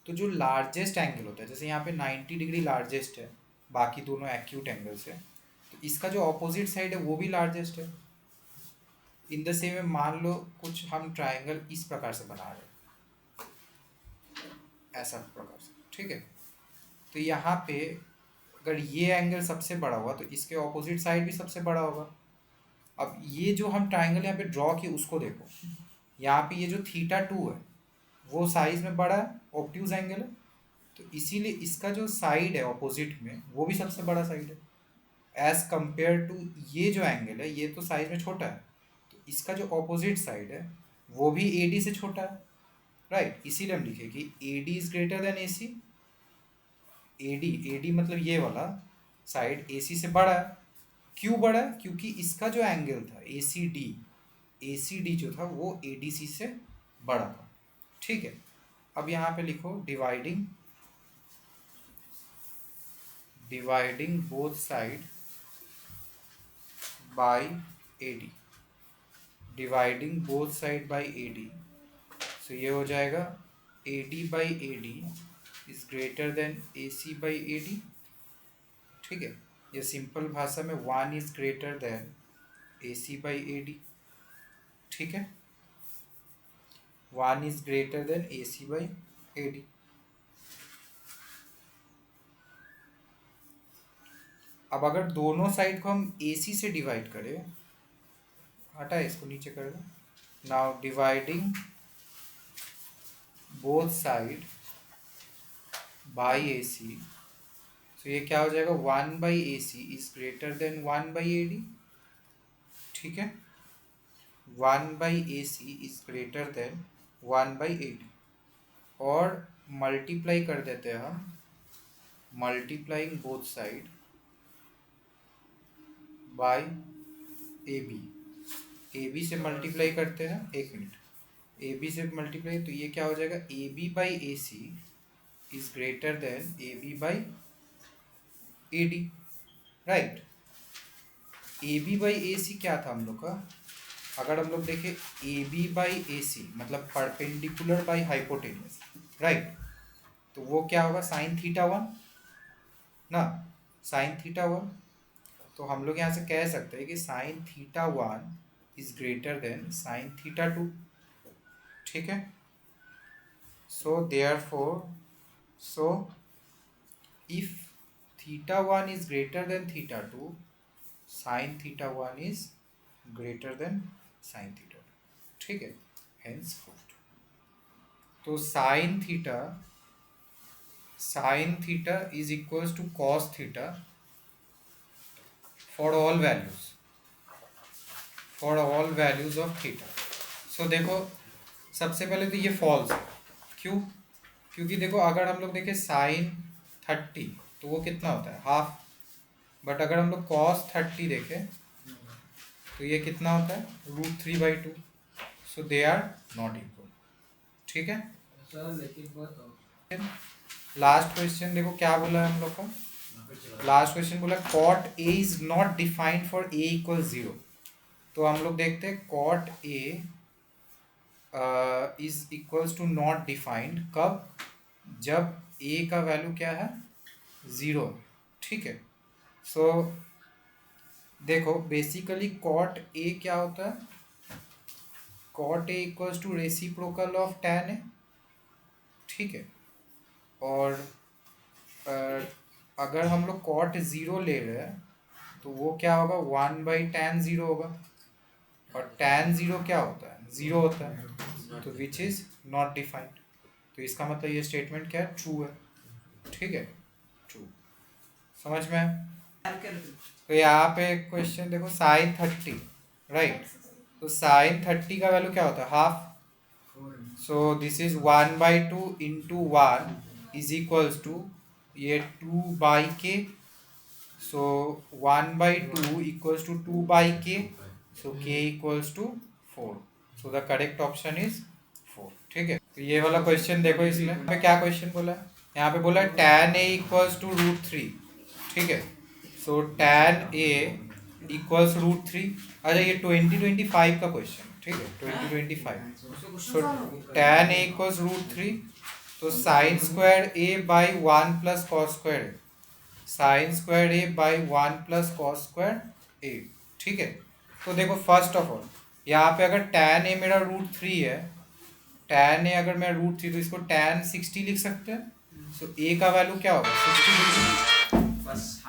तो जो लार्जेस्ट एंगल होता है, जैसे यहाँ पे 90 डिग्री लार्जेस्ट है, बाकी दोनों एक्यूट एंगल्स है, तो इसका जो ऑपोजिट साइड है वो भी लार्जेस्ट है। इन द सेम में मान लो कुछ हम ट्राइंगल इस प्रकार से बना रहे हैं, ऐसा प्रकार से, ठीक है, तो यहाँ पे अगर ये एंगल सबसे बड़ा हुआ तो इसके ऑपोजिट साइड भी सबसे बड़ा होगा। अब ये जो हम ट्राइंगल यहाँ पे ड्रॉ किए उसको देखो, यहाँ पे ये जो θ2 है वो साइज में बड़ा है, ऑब्ट्यूज एंगल है, तो इसीलिए इसका जो साइड है ऑपोजिट में वो भी सबसे बड़ा साइड है एज कंपेयर टू ये जो एंगल है, ये तो साइज में छोटा है, तो इसका जो ऑपोजिट साइड है वो भी ए डी से छोटा है, राइट। इसीलिए हम लिखे कि A D is greater than A C. A D मतलब ये वाला साइड ए सी से बड़ा है। क्यों बड़ा है? क्योंकि इसका जो एंगल था ए सी डी जो था वो ए डी सी से बड़ा था, ठीक है। अब यहाँ पे लिखो dividing both side by A D, dividing both side by A D, so ये हो जाएगा A D by A D is greater than A C by A D, ठीक है। ये सिंपल भाषा में 1 is greater than A C by A D, ठीक है। 1 is greater than A C by A D. अब अगर दोनों साइड को हम ए सी से डिवाइड करें, हटा इसको नीचे कर दो, now dividing both side by A C, तो ये क्या हो जाएगा 1 by A C is greater than 1 by A D, ठीक है। 1 by A C is greater than 1 by A D, और मल्टीप्लाई कर देते हैं हम, multiplying both side by A B से मल्टीप्लाई करते हैं, एक मिनट, ए बी से मल्टीप्लाई, तो ये क्या हो जाएगा A B by A C is greater than A B by A D, right. A B by A C क्या था हम लोग का? अगर हम लोग देखें ए बी बाई ए सी मतलब परपेंडिकुलर बाई हाइपोटेन्यूज, राइट, तो वो क्या होगा साइन थीटा 1 ना, साइन थीटा 1, तो हम लोग यहाँ से कह सकते हैं कि sine theta 1 is greater than sine theta 2, ठीक है। So therefore, so if theta 1 is greater than theta 2, sine theta 1 is greater than sine theta 2, ठीक है, हेंस प्रूव्ड। तो sine theta is equals to cos theta for all values of theta. So देखो सबसे पहले तो ये false है, क्यों? क्योंकि देखो अगर हम लोग देखें साइन 30 तो वो कितना होता है हाफ, बट अगर हम लोग कॉस 30 देखें तो ये कितना होता है √3/2, सो दे आर नॉट इक्वल, ठीक है। लास्ट क्वेश्चन देखो क्या बोला है हम लोग का, लास्ट क्वेश्चन बोला cot A is not defined for A equal 0, तो हम लोग देखते हैं cot A is equals to not defined कब? जब ए का वैल्यू क्या है 0, ठीक है। सो देखो बेसिकली कॉट ए क्या होता है, cot A equals to reciprocal of tan A, ठीक है। और अगर हम लोग कॉट 0 ले रहे हैं तो वो क्या होगा 1/tan 0 होगा, और tan 0 क्या होता है 0 होता है, तो विच इज़ नॉट डिफाइंड, तो इसका मतलब ये स्टेटमेंट क्या है ट्रू है, ठीक है, ट्रू, समझ में है। तो यहाँ पे क्वेश्चन देखो साइन 30, राइट, तो साइन 30 का वैल्यू क्या होता है half, so this is 1/2 into 1 is equals to ये 2/k, so 1/2 equals to 2/k, so k equals to 4, so the correct option is 4, ठीक है। तो ये वाला क्वेश्चन देखो, इसमें पे क्या क्वेश्चन बोला है, यहाँ पे बोला है tan a इक्वल्स टू √3, ठीक है। सो tan a इक्वल्स √3, अच्छा ये 2025 का क्वेश्चन, ठीक है 2025, सो tan a इक्वल्स √3, तो sign square a by 1 plus cos square a, sign square a by 1 plus cos square a, ठीक है। तो देखो फर्स्ट ऑफ ऑल यहाँ पे अगर tan a मेरा √3 है, tan a अगर मेरा √3 तो इसको tan 60 लिख सकते हैं, सो a का वैल्यू क्या होगा 60 बस,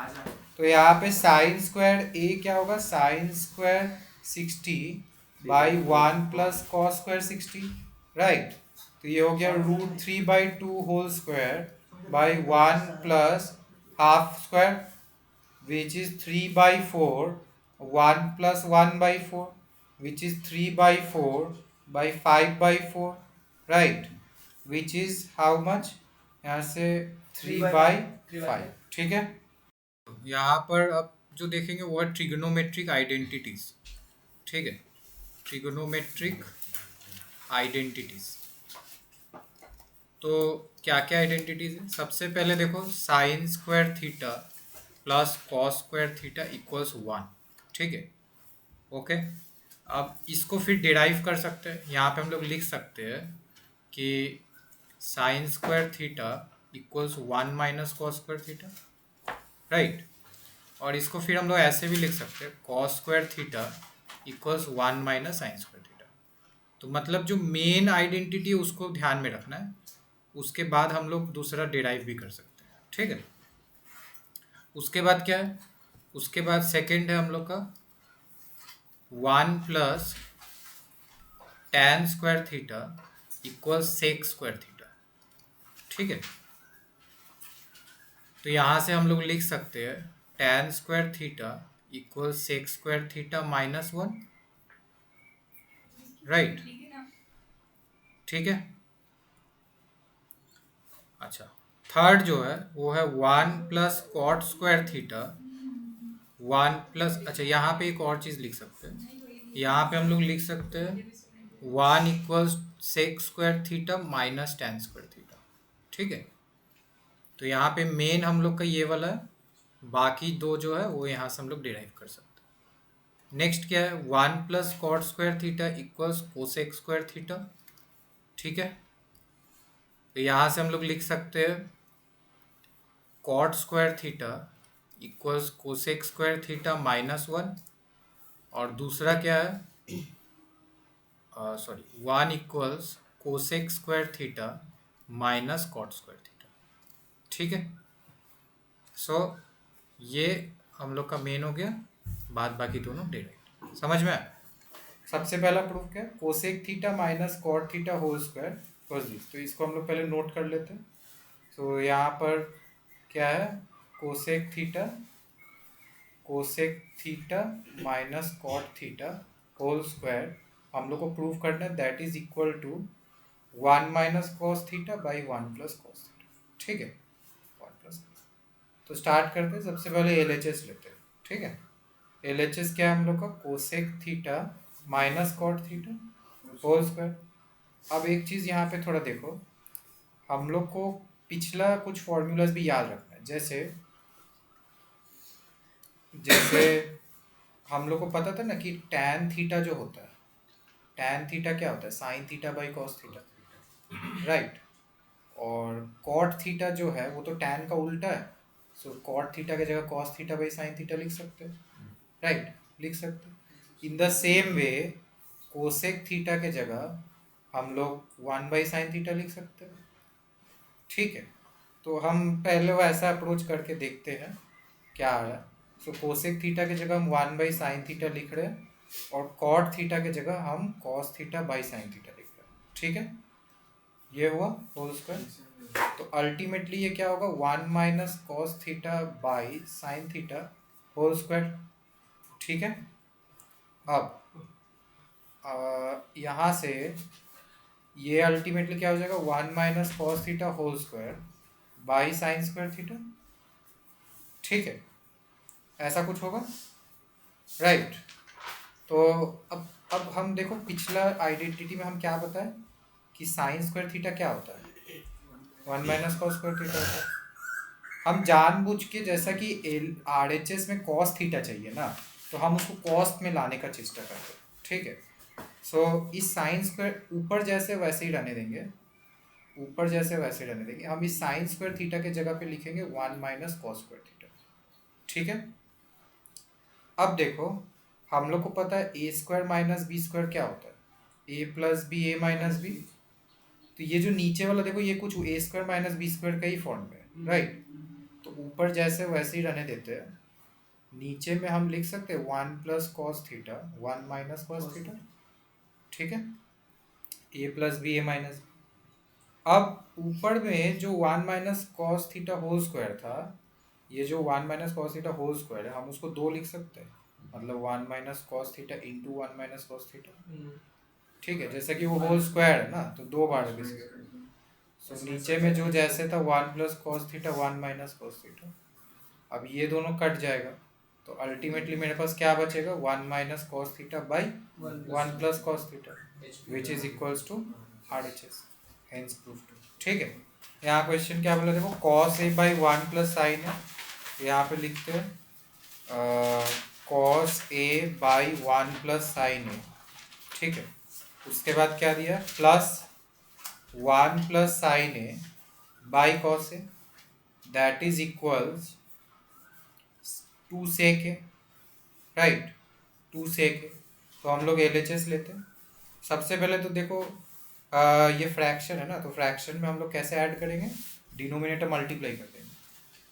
तो यहाँ पे साइन स्क्वायर a क्या होगा साइन स्क्वायर 60 बाई 1 प्लस कॉस स्क्वायर 60, राइट, तो तो ये हो गया √3/2 whole square by 1 plus half square which is 3/4 1 plus 1/4 which is 3/4 by 5/4 right which is how much यहाँ से 3/5 ठीक है। यहाँ पर अब जो देखेंगे वो है ट्रिग्नोमेट्रिक आइडेंटिटीज ठीक है ट्रिग्नोमेट्रिक आइडेंटिटीज। तो क्या क्या आइडेंटिटीज है सबसे पहले देखो sine square theta plus cos square theta equals 1 ठीक है ओके। अब इसको फिर डिराइव कर सकते हैं यहाँ पे हम लोग लिख सकते हैं कि sign square theta equals 1 minus cos square theta right. और इसको फिर हम लोग ऐसे भी लिख सकते हैं cos square theta equals 1 minus sine square theta. तो मतलब जो मेन आइडेंटिटी है उसको ध्यान में रखना है उसके बाद हम लोग दूसरा डिराइव भी कर सकते हैं ठीक है। उसके बाद क्या है उसके बाद सेकंड है हम लोग का 1 plus tan square theta equals sec square theta ठीक है। तो यहाँ से हम लोग लिख सकते हैं tan square theta equal sec square theta -1 right ठीक है। अच्छा थर्ड जो है वो है 1 plus cot square theta 1 plus अच्छा यहाँ पे एक और चीज़ लिख सकते हैं यहाँ पे हम लोग लिख सकते हैं 1 equals sec square theta minus tan square theta ठीक है। तो यहाँ पे मेन हम लोग का ये वाला है बाकी दो जो है वो यहाँ से हम लोग डिराइव कर सकते हैं। नेक्स्ट क्या है 1 plus cot square theta equals cosec square theta ठीक है। तो यहाँ से हम लोग लिख सकते हैं cot square theta equals cosec square theta -1 और दूसरा क्या है sorry 1 equals cosec square theta minus cot square theta ठीक है। सो ये हम लोग का मेन हो गया बाद बाकी दोनों डिराइव समझ में आया। सबसे पहला प्रूफ क्या है cosec theta minus cot theta whole square plus this. तो इसको हम लोग पहले नोट कर लेते हैं। तो यहाँ पर क्या है cosec theta minus cot theta whole square हम लोग को प्रूव करना है that is equal to 1 minus cos theta by 1 plus cos theta ठीक है 1 प्लस। तो स्टार्ट करते हैं सबसे पहले LHS लेते हैं ठीक है। LHS क्या है हम लोग का cosec theta minus cot theta whole square. अब एक चीज़ यहाँ पे थोड़ा देखो हम लोग को पिछला कुछ फॉर्मूलाज भी याद रखना है जैसे हम लोग को पता था ना कि tan थीटा जो होता है tan थीटा क्या होता है sign theta by cos theta right. और कॉट थीटा जो है वो तो tan का उल्टा है। सो कॉट थीटा की जगह cos theta by sine theta लिख सकते हैं राइट लिख सकते हैं। In the same way cosec theta के जगह हम लोग 1 बाई साइन थीटा लिख सकते हैं ठीक है। तो हम पहले वैसा अप्रोच करके देखते हैं क्या आ रहा है। सो कोसेक थीटा की जगह हम 1 बाई साइन थीटा लिख रहे हैं और कॉट थीटा की जगह हम cos theta by sine theta लिख रहे हैं ठीक है। ये हुआ होल स्क्वायर। तो अल्टीमेटली ये क्या होगा 1 minus cos theta by sine theta whole square ठीक है। अब यहाँ से ये अल्टीमेटली क्या हो जाएगा 1 minus cos theta whole square by sine square theta ठीक है ऐसा कुछ होगा राइट। तो अब हम देखो पिछला आइडेंटिटी में हम क्या बताएं कि साइन स्क्वायर थीटा क्या होता है 1 माइनस कॉस स्क्वायर थीटा होता है। हम जानबूझ के जैसा कि RHS में कॉस थीटा चाहिए ना तो हम उसको कॉस्ट में लाने का चेष्टा करते हैं ठीक है। सो इस साइन स्क्वायर ऊपर जैसे वैसे ही रहने देंगे हम इस साइन स्क्वायर थीटा के जगह पे लिखेंगे 1 माइनस कॉस स्क्वायर थीटा ठीक है। अब देखो हम लोग को पता है a square minus B square क्या होता है a plus B A minus B. तो ये जो नीचे वाला देखो ये कुछ a square minus B square का ही फॉर्म में है राइट। तो ऊपर जैसे वैसे ही रहने देते हैं नीचे में हम लिख सकते हैं 1 plus cos theta 1 minus cos theta ठीक है a plus B A minus अब ऊपर में जो 1 - cos θ² था, ये जो 1 - cos θ² है, हम उसको 2 लिख सकते हैं, मतलब 1 - cos θ इंटू 1 - cos θ। ठीक है, जैसे कि वो होल स्क्वायर है ना, तो 2 बार है इसके। सो नीचे में जो जैसे था 1 + cos θ 1 - cos θ, अब ये दोनों कट जाएगा, तो अल्टीमेटली मेरे पास क्या बचेगा, 1 - cos θ by 1 + cos θ, which is equals to RHS, hence proof. ठीक है, यहाँ क्वेश्चन क्या बोला, देखो cos A by 1 + sin A, यहाँ पे लिखते हैं cos A by 1 + sin A। ठीक है, उसके बाद क्या दिया, plus 1 + sin A by cos A, that is equals 2 sec A, right, 2 sec A। तो हम लोग LHS लेते हैं। सबसे पहले तो देखो ये फ्रैक्शन है ना, तो फ्रैक्शन में हम लोग कैसे ऐड करेंगे, डिनोमिनेटर मल्टीप्लाई कर देंगे।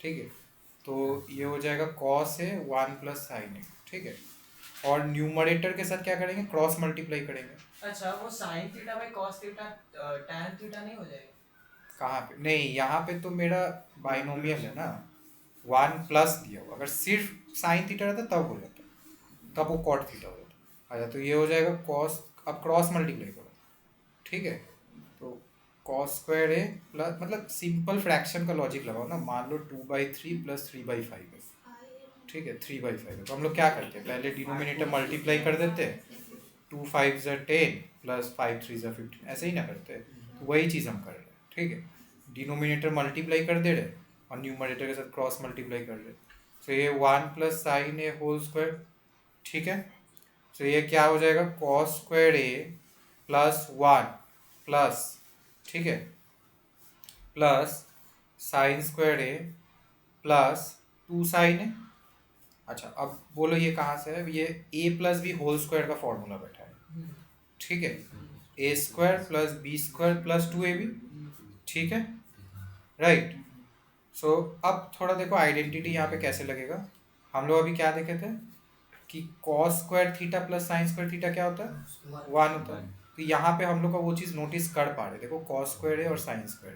ठीक है, तो ये हो जाएगा cos A 1 + sin A। ठीक है, और न्यूमरेटर के साथ क्या करेंगे, क्रॉस मल्टीप्लाई करेंगे। अच्छा, वो sin theta by cos theta tan theta नहीं हो जाएगा? कहाँ पे, नहीं, यहाँ पे तो मेरा बाइनोमियल है ना, 1 प्लस दिया हुआ, अगर सिर्फ साइन थीटा रहता तब हो जाता, तब वो कॉट थीटा हो जाता। अच्छा, तो ये हो जाएगा कॉस, अब क्रॉस मल्टीप्लाई करो। ठीक है, तो cos² A प्लस, मतलब सिंपल फ्रैक्शन का लॉजिक लगाओ ना, मान लो 2/3 + 3/5 है। ठीक है, 3/5 है, तो हम लोग क्या करते हैं, पहले डिनोमिनेटर मल्टीप्लाई कर देते हैं, 2 5 ज़ा 10 + 5 3 ज़ा 15, ऐसे ही ना करते हैं, तो वही चीज़ हम कर रहे हैं। ठीक है, डिनोमिनेटर मल्टीप्लाई कर दे रहे और न्यूमरेटर के साथ क्रॉस मल्टीप्लाई कर रहे, तो ये 1 + sin A होल स्क्वायर। ठीक है, तो ये क्या हो जाएगा, cos² A प्लस 1 प्लस, ठीक है, plus sin² A plus 2 sin A। अच्छा, अब बोलो ये कहाँ से है, ये A + B होल स्क्वायर का फॉर्मूला बैठा है। ठीक है, A² + B² + 2AB। ठीक है, राइट। सो अब थोड़ा देखो आइडेंटिटी यहाँ पे कैसे लगेगा, हम लोग अभी क्या देखे थे कि cos² θ + sin² θ क्या होता है, 1 होता है। तो यहाँ पे हम लोग का वो चीज़ नोटिस कर पा रहे, देखो cos² A और sin² A,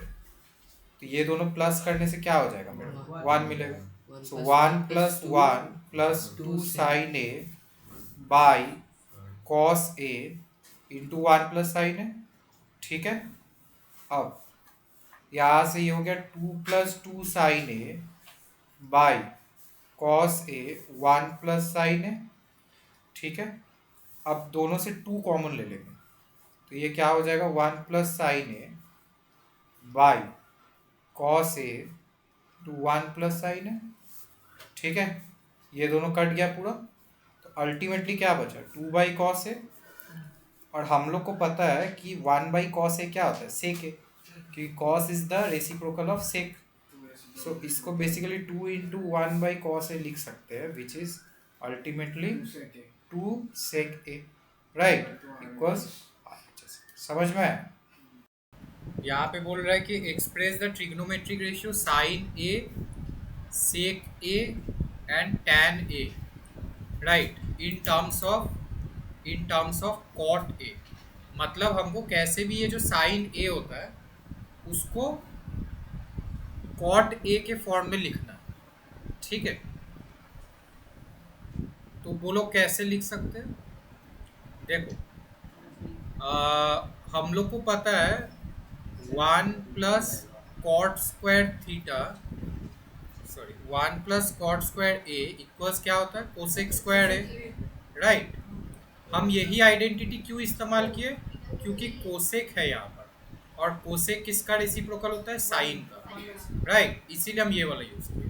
तो ये दोनों प्लस करने से क्या हो जाएगा, मेरे को 1 मिलेगा। सो 1 + 1 + 2 sin A by cos A into 1 + sin A। ठीक है, अब यहाँ से ये हो गया 2 + 2 sin A by cos A 1 + sin A। ठीक है, अब दोनों से 2 कॉमन ले लेंगे, तो ये क्या हो जाएगा, 1 + sin A by cos A to 1 + sin A। ठीक है, ये दोनों कट गया पूरा, तो अल्टीमेटली क्या बचा, 2/cos A, और हम लोग को पता है कि 1/cos A क्या होता है, sec A, क्योंकि cos is the reciprocal of sec। So इसको बेसिकली 2 × 1/cos A लिख सकते हैं, which is ultimately 2 sec A, right, equals. समझ में आया? यहाँ पे बोल रहा है कि express the trigonometric ratio sine A, sec A and tan A, right, in terms of cot A. मतलब हमको कैसे भी ये जो साइन ए होता है उसको कॉट ए के फॉर्म में लिखना है। ठीक है, तो बोलो कैसे लिख सकते हैं, देखो हम लोग को पता है 1 + cot² theta, sorry 1 + cot² A equals क्या होता है, cosec² A, राइट। हम यही आइडेंटिटी क्यों इस्तेमाल किए, क्योंकि कोसेक है यहाँ पर, और कोसेक किसका रेसिप्रोकल होता है, साइन का, राइट, इसीलिए हम ये वाला यूज किए।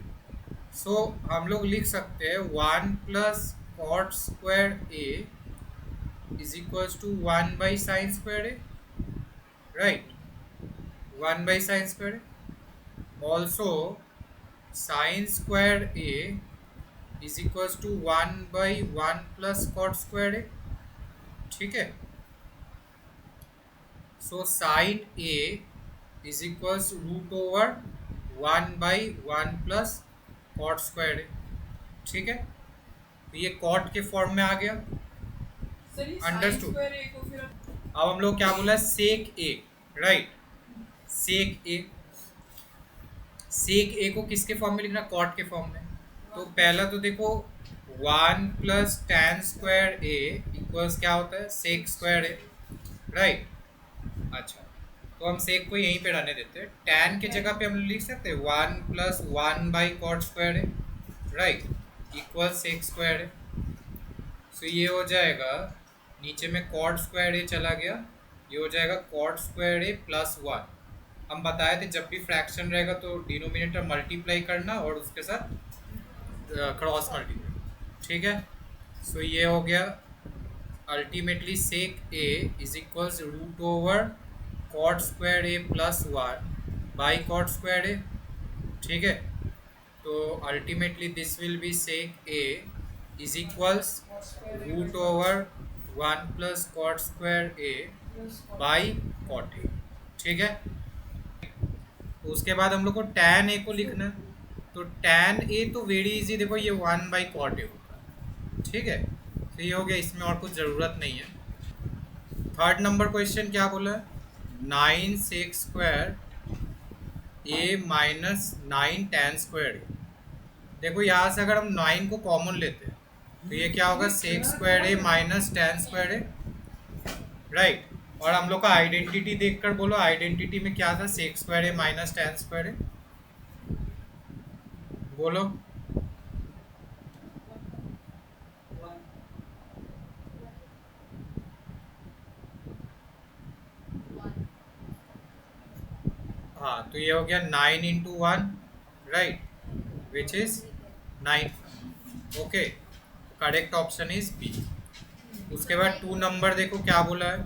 सो हम लोग लिख सकते हैं 1 + cot² A is equals to 1/sin² A, right, 1/sin² A। Also sin² A is equals to 1/1 + cot² A। ठीक है, सो sin A is equals √1/1 + cot² A। ठीक है, तो ये cot के फॉर्म में आ गया, अंडरस्टूड। अब हम लोग क्या बोला, sec A, right, sec A, sec ए को किसके फॉर्म में लिखना, कॉट के फॉर्म में। तो पहला तो देखो 1 + tan² ए इक्वल्स क्या होता है, सेक² ए, राइट। अच्छा, तो हम सेक को यहीं पे रहने देते हैं, tan के जगह पे हम लिख सकते हैं 1 + 1/cot² ए, राइट, इक्वल सेक² ए। सो ये हो जाएगा, नीचे में cot² ए चला गया, ये हो जाएगा cot² ए +1। हम बताए थे जब भी फ्रैक्शन रहेगा तो डिनोमिनेटर मल्टीप्लाई करना और उसके साथ क्रॉस मल्टीप्लाई, ठीक है। सो ये हो गया ultimately sec A is equals √cot² A +1 by cot² A, ठीक है। तो ultimately this will be sec A is equals √1 + cot² A by cot A, ठीक है। तो उसके बाद हम लोग को tan ए को लिखना है, तो tan ए तो वेरी इजी, देखो ये 1/cot ए होगा, ठीक है। तो ये हो गया, इसमें और कुछ ज़रूरत नहीं है। थर्ड नंबर क्वेश्चन क्या बोला है, 9sec² ए -9 tan² ए। देखो यहाँ से अगर हम 9 को कॉमन लेते हैं तो ये क्या होगा, sec² ए -tan² ए, राइट। और हम लोग का आइडेंटिटी देखकर बोलो, आइडेंटिटी में क्या था, sec² ए -tan² ए, बोलो। हाँ, तो ये हो गया 9 × 1, right, which is 9। Okay, correct option is B. उसके बाद 2 नंबर देखो क्या बोला है,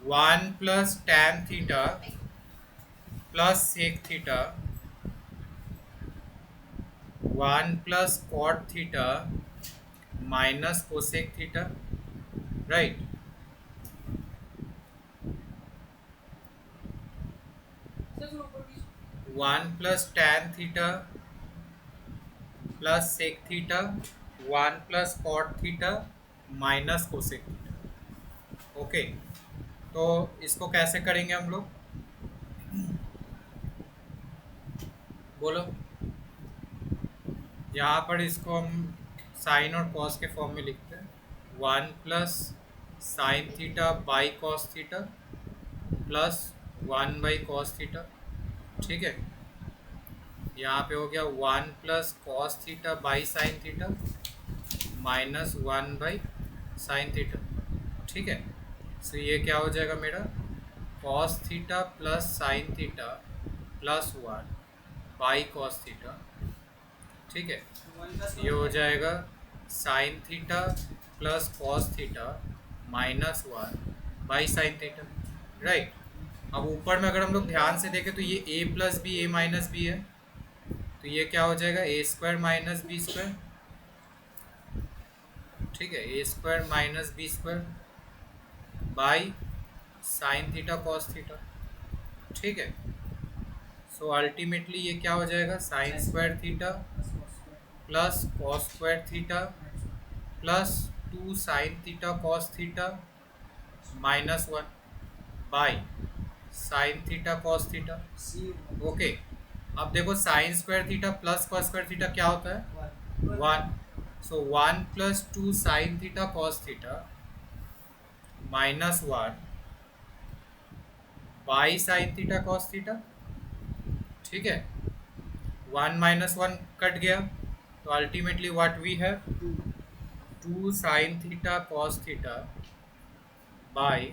1 + tan theta + sec theta 1 + cot theta - cosec theta, right. 1 + tan theta + sec theta 1 + cot theta - cosec theta. Okay, तो इसको कैसे करेंगे हम लोग, बोलो। यहाँ पर इसको हम साइन और कॉस के फॉर्म में लिखते हैं, 1 + sin theta by cos theta +1/cos theta, ठीक है। यहाँ पे हो गया 1 + cos थीटा by sin theta -1/sin theta, ठीक है। सो ये क्या हो जाएगा मेरा, cos theta + sin theta +1/cos theta, ठीक है। ये हो जाएगा sin theta + cos theta -1/sin theta, right. अब ऊपर में अगर हम लोग ध्यान से देखें तो ये a + b a - b है, तो ये क्या हो जाएगा, a² - b², ठीक है, a² - b² by sin theta cos theta, ठीक है। सो अल्टीमेटली ये क्या हो जाएगा, sin² theta + cos² theta +2 sin theta cos theta -1 by sin theta cos theta, okay. अब देखो sin² थीटा + cos² थीटा क्या होता है, 1। So 1 + 2 sin theta cos theta -1 by sin theta cos theta, ठीक है। 1 - 1 कट गया, तो ultimately what we have, 2 sin theta cos थीटा by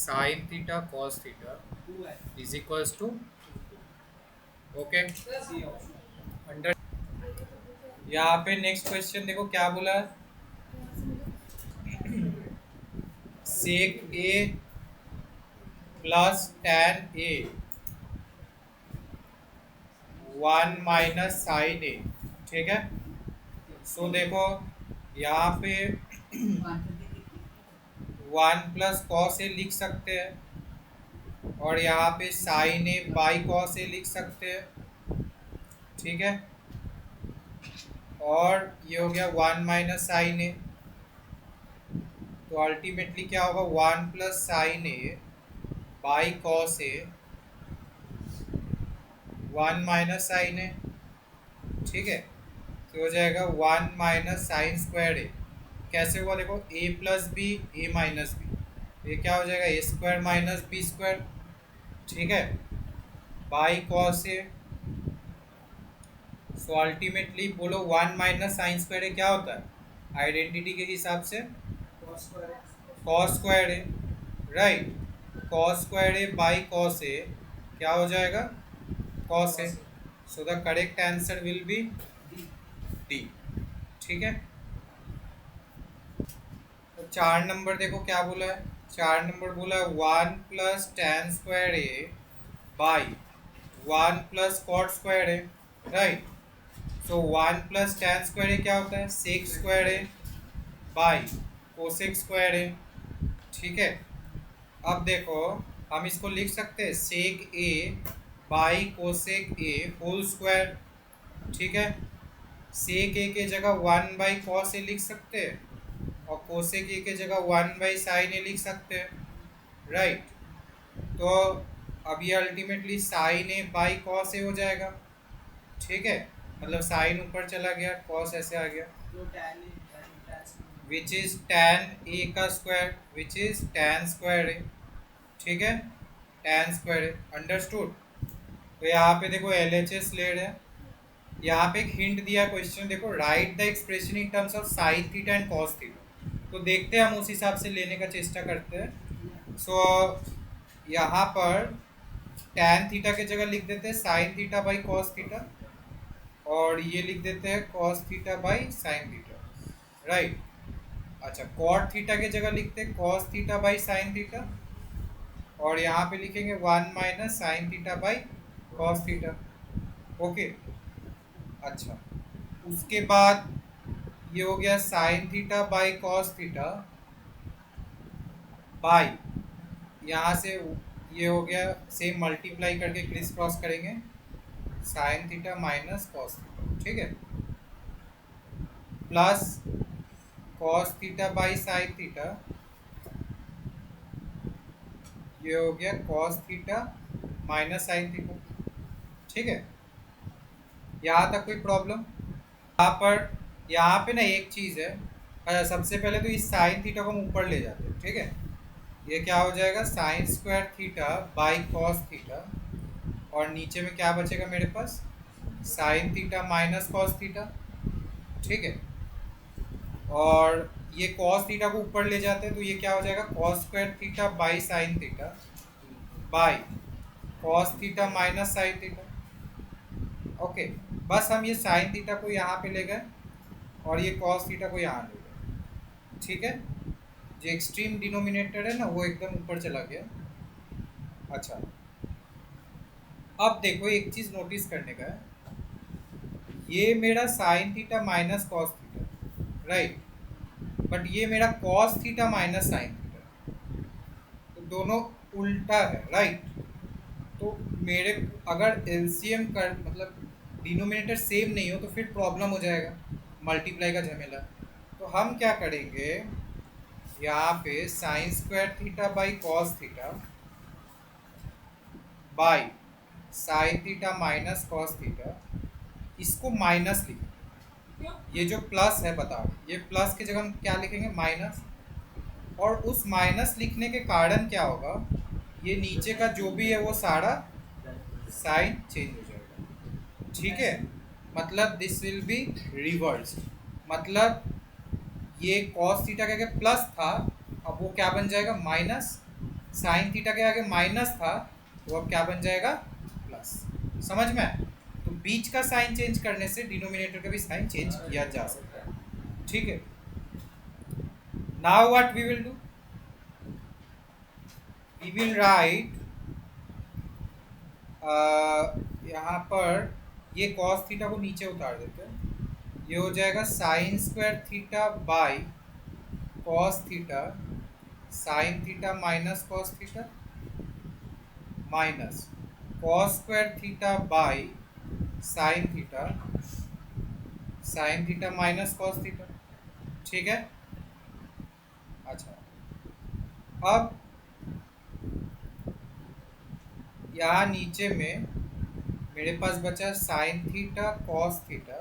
sin theta cos theta is equals to, okay, under. यहाँ पे नेक्स्ट क्वेश्चन देखो क्या बोला है, सेक ए + tan ए 1 - sin ए, ठीक है। सो देखो यहाँ पे 1 + cos ए लिख सकते हैं और यहाँ पे sin ए बाई cos ए लिख सकते हैं, ठीक है। और ये हो गया 1 - sin ए, तो अल्टीमेटली क्या होगा, 1 + sin A by cos A 1 minus sine A, ठीक है, तो हो जाएगा 1 माइनस साइन स्क्वायर ए। कैसे हुआ देखो, ए plus B, A minus B, ये क्या हो जाएगा, ए स्क्वायर माइनस बी स्क्वायर, ठीक है, by cos A. So ultimately बोलो 1 माइनस साइन स्क्वायर ए क्या होता है, आइडेंटिटी के हिसाब से cos square A, right, cos square A by cos A क्या हो जाएगा, cos A. So the correct answer will be D, ठीक है। तो 4 नंबर देखो क्या बोला है, 4 नंबर बोला है 1 plus tan square A by 1 plus cot square A, right. So 1 plus tan square A क्या होता है, sec square A by cosec square A, ठीक है। अब देखो हम इसको लिख सकते हैं sec A by cosec A whole square, ठीक है। सेक ए के जगह 1 बाई कॉस ए लिख सकते हैं और कोसेक ए के जगह 1 बाई साइन ए लिख सकते हैं, राइट। तो अब ये ultimately sine A by cos A हो जाएगा, ठीक है, मतलब साइन ऊपर चला गया, कॉस ऐसे आ गया, विच इज tan ए का square, which is tan square A, ठीक है, tan स्क्वायर ए, अंडरस्टूड। तो यहाँ पे देखो LHS लेड है, यहाँ पे एक हिंट दिया क्वेश्चन, देखो right the expression in terms of sine theta and cos theta, तो देखते हैं हम उस हिसाब से लेने का चेष्टा करते हैं। सो यहाँ पर tan थीटा के जगह लिख देते हैं sign theta by cos theta, और ये लिख देते हैं cos theta by sine theta, right. अच्छा, कॉट थीटा के जगह लिखते हैं cos theta by sine theta, और यहाँ पे लिखेंगे 1 minus sign theta by cos theta, okay. अच्छा, उसके बाद ये हो गया sign theta by cos theta by, यहाँ से ये हो गया सेम मल्टीप्लाई करके क्रिस क्रॉस करेंगे sign theta minus cos theta, ठीक है, plus cos theta by sine theta, ये हो गया cos theta minus sine theta, ठीक है। यहाँ तक कोई प्रॉब्लम, यहाँ पे ना एक चीज़ है, अच्छा सबसे पहले तो इस साइन थीटा को हम ऊपर ले जाते हैं, ठीक है, ये क्या हो जाएगा sine square theta by cos theta, और नीचे में क्या बचेगा मेरे पास, sine theta minus cos theta, ठीक है, और ये कॉस थीटा को ऊपर ले जाते हैं तो ये क्या हो जाएगा cos square theta by sine theta by cos theta minus sine theta, okay. बस हम ये साइन थीटा को यहाँ पे ले गए और ये कॉस थीटा को यहाँ ले गए, ठीक है, जो एक्सट्रीम डिनोमिनेटर है ना वो एकदम ऊपर चला गया। अच्छा, अब देखो एक चीज़ नोटिस करने का है, ये मेरा sign theta minus cos theta, right, but ये मेरा cos theta minus sine theta, तो दोनों उल्टा है, राइट। तो मेरे अगर एलसीएम कर मतलब डिनोमिनेटर सेम नहीं हो तो फिर प्रॉब्लम हो जाएगा, मल्टीप्लाई का झमेला। तो हम क्या करेंगे, यहाँ पे sign square theta by cos theta by sine theta minus cos theta, इसको माइनस लिखेंगे, ये जो प्लस है बताओ, ये प्लस की जगह हम क्या लिखेंगे माइनस, और उस माइनस लिखने के कारण क्या होगा, ये नीचे का जो भी है वो सारा साइन चेंज हो जाएगा, ठीक है, मतलब दिस विल बी रिवर्स, मतलब ये कॉस थीटा के आगे प्लस था, अब वो क्या बन जाएगा माइनस, साइन थीटा के आगे माइनस था तो अब क्या बन जाएगा प्लस, समझ में आया? तो बीच का साइन चेंज करने से डिनोमिनेटर का भी साइन चेंज किया जा सकता है, ठीक है। Now what we will do, we will write, यहाँ पर ये कॉस थीटा को नीचे उतार देते हैं, ये हो जाएगा sine square theta by cos theta sine theta minus cos theta minus cos square theta by sine theta minus cos theta, ठीक है। अच्छा, अब यहाँ नीचे में मेरे पास बचा sign theta cos theta,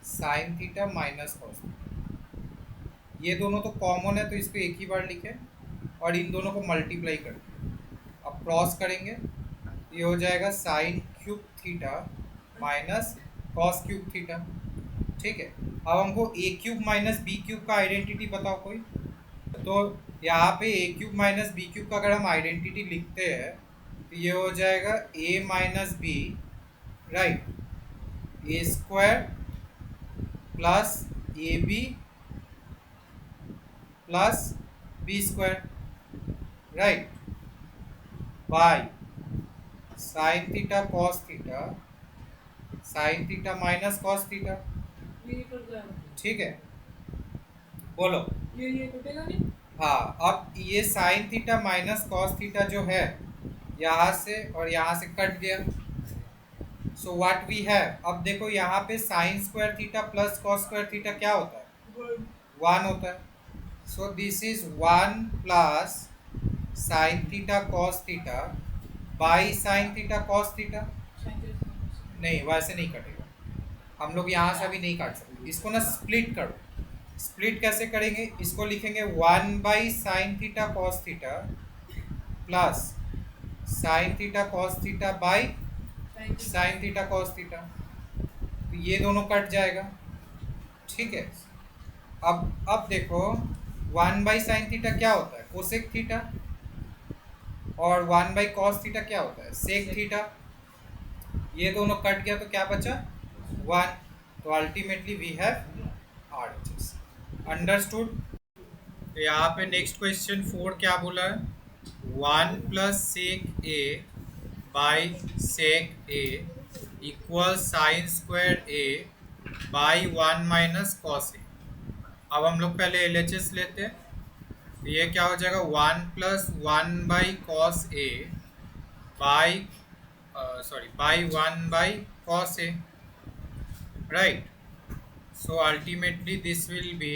sine theta minus cos theta. ये दोनों तो कॉमन है तो इसको एक ही बार लिखे और इन दोनों को मल्टीप्लाई कर दिए। अब क्रॉस करेंगे, ये हो जाएगा sign cube theta minus cos cube theta. ठीक है, अब हमको ए क्यूब माइनस बी क्यूब का आइडेंटिटी बताओ कोई। तो यहाँ पे ए क्यूब माइनस बी क्यूब का अगर हम आइडेंटिटी लिखते हैं तो ये हो जाएगा A minus B, right, A square plus A B plus B square, right, by sine theta cos theta, sine theta minus cos theta. ठीक है, बोलो। ये कटेगा नहीं। हाँ, अब ये sine theta minus cos theta जो है यहाँ से और यहाँ से कट गया। सो व्हाट वी हैव, अब देखो यहाँ पे sign square theta plus cos square theta क्या होता है, 1 होता है। सो this is 1 plus sign theta cos theta by sine theta cos theta. नहीं, वैसे नहीं कटेगा, हम लोग यहाँ से अभी नहीं काट सकते। इसको ना स्प्लिट करो। स्प्लिट कैसे करेंगे, इसको लिखेंगे 1 by sine theta cos theta plus sign theta cos theta by sine theta cos theta, तो ये दोनों कट जाएगा। ठीक है, अब देखो 1 बाई साइन थीटा क्या होता है, कोसेक थीटा, और 1 बाई कॉस थीटा क्या होता है, सेक थीटा। ये दोनों कट गया तो क्या बचा, 1। तो ultimately we have RHS। Understood. यहाँ पे नेक्स्ट क्वेश्चन 4 क्या बोला है, 1 plus sec A by sec A equal sine square A by 1 minus cos A. अब हम लोग पहले LHS लेते हैं, तो ये क्या हो जाएगा, 1 plus 1 by cos A by by 1 by cos A, right. So ultimately this will be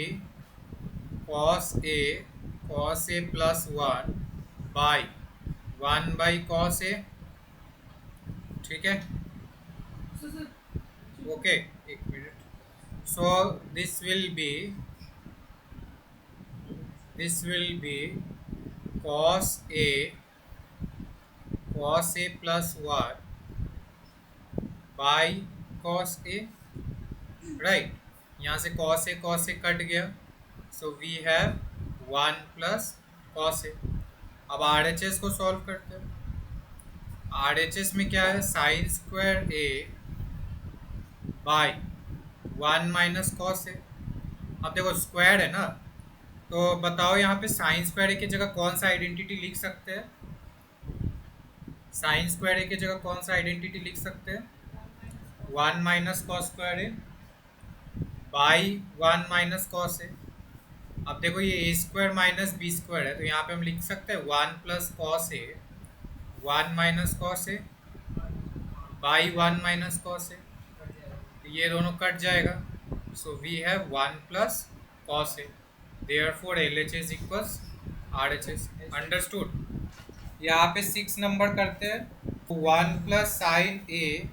cos A plus 1 by 1 by cos A। ठीक है, ओके, एक minute. So this will be cos A plus 1 by cos A, right. यहाँ से cos A cut गया, so we have 1 plus cos A। अब RHS को solve करते हैं। RHS में क्या है, sine square A by 1 minus cos A। अब देखो स्क्वायर है ना, तो बताओ यहाँ पे साइन स्क्वायर A की जगह कौन सा आइडेंटिटी लिख सकते हैं, साइन स्क्वायर A की जगह कौन सा आइडेंटिटी लिख सकते हैं, 1 minus cos square A by 1 minus cos A. अब देखो ये A square minus B square है, तो यहाँ पे हम लिख सकते हैं 1 plus cos A 1 minus cos A by 1 minus cos A, तो ये दोनों कट जाएगा। So we have 1 plus cos A, therefore LHS equals RHS। Understood. यहाँ पे 6 नंबर करते हैं, 1 plus sine A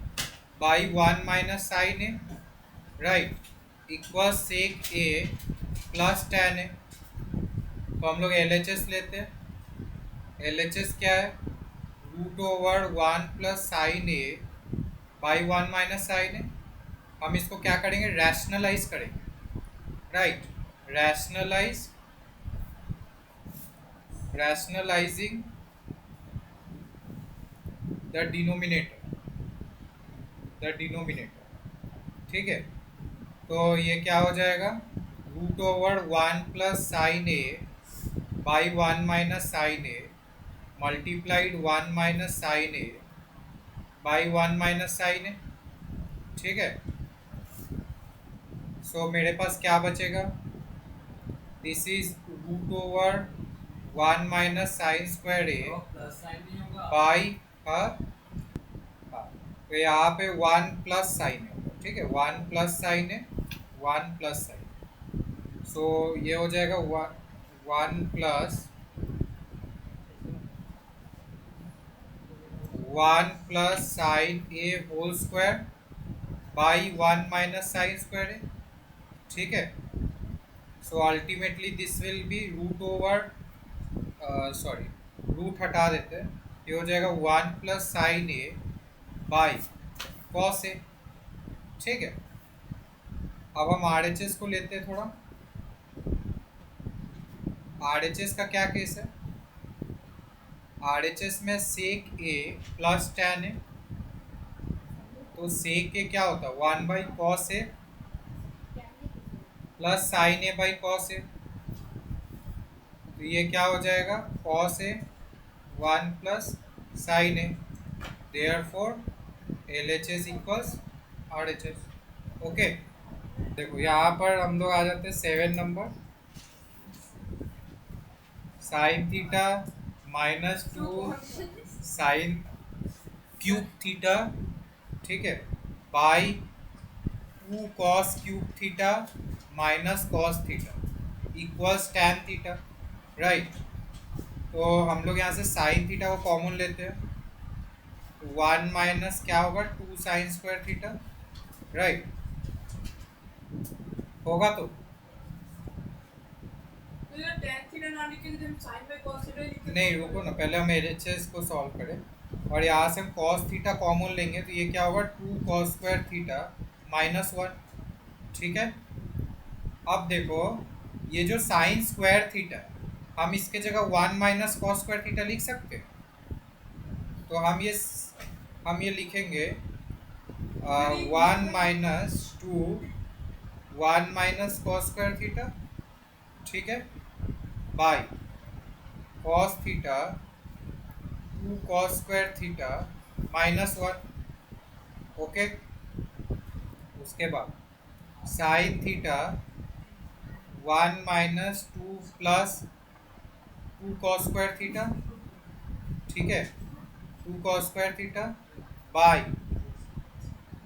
by 1 minus sine A, right, equal sec A plus tan A. तो हम लोग LHS लेते हैं। LHS क्या है, root over 1 plus sine A by 1 minus sine A. हम इसको क्या करेंगे, रैशनलाइज करेंगे, राइट, रैशनलाइजिंग द डिनोमिनेटर। ठीक है, तो ये क्या हो जाएगा, root over 1 plus sine A by 1 minus sine A multiplied 1 minus sine A by 1 minus sine A. ठीक है, सो मेरे पास क्या बचेगा, this is root over 1 minus sine square A by, तो यहाँ पे 1 प्लस साइन है, ठीक है, 1 प्लस साइन है, 1 प्लस साइन, सो ये हो जाएगा 1 plus 1 plus sine A whole square by 1 minus sine square A, ठीक है। So ultimately this will be root over, sorry root हटा देते हैं, ये हो जाएगा 1 plus sine A by cos A, ठीक है। अब हम आर एच एस को लेते हैं थोड़ा। आर एच एस का क्या केस है? आर एच एस में सेक ए प्लस टेन ए, तो सेक ए क्या होता है 1 by cos A plus sine A by cos A, तो ये क्या हो जाएगा cos A 1 plus sine A, therefore L H S equals R H S. Okay, देखो यहाँ पर हम लोग आ जाते हैं 7 number, sine theta -2 sine cube theta, ठीक है, by 2 cos cube theta minus cos theta equals tan theta, right. तो हम लोग यहाँ से साइन थीटा को कॉमन लेते हैं, 1 माइनस क्या होगा 2 साइन स्क्वायर थीटा, राइट, होगा तो नहीं, रुको ना, पहले हम एल एच एस को सॉल्व करें और यहाँ से हम कॉस थीटा कॉमन लेंगे, तो ये क्या होगा 2 कॉस स्क्वायर थीटा -1, ठीक है। अब देखो ये जो साइन स्क्वायर थीटा है, हम इसके जगह 1 माइनस कॉस स्क्वायर थीटा लिख सकते हैं, तो हम ये लिखेंगे 1 minus 2 1 minus cos square theta, ठीक है, by cos theta 2 cos square theta -1, okay. उसके बाद sine theta 1 minus 2 plus 2 cos square theta, ठीक है, 2 cos square theta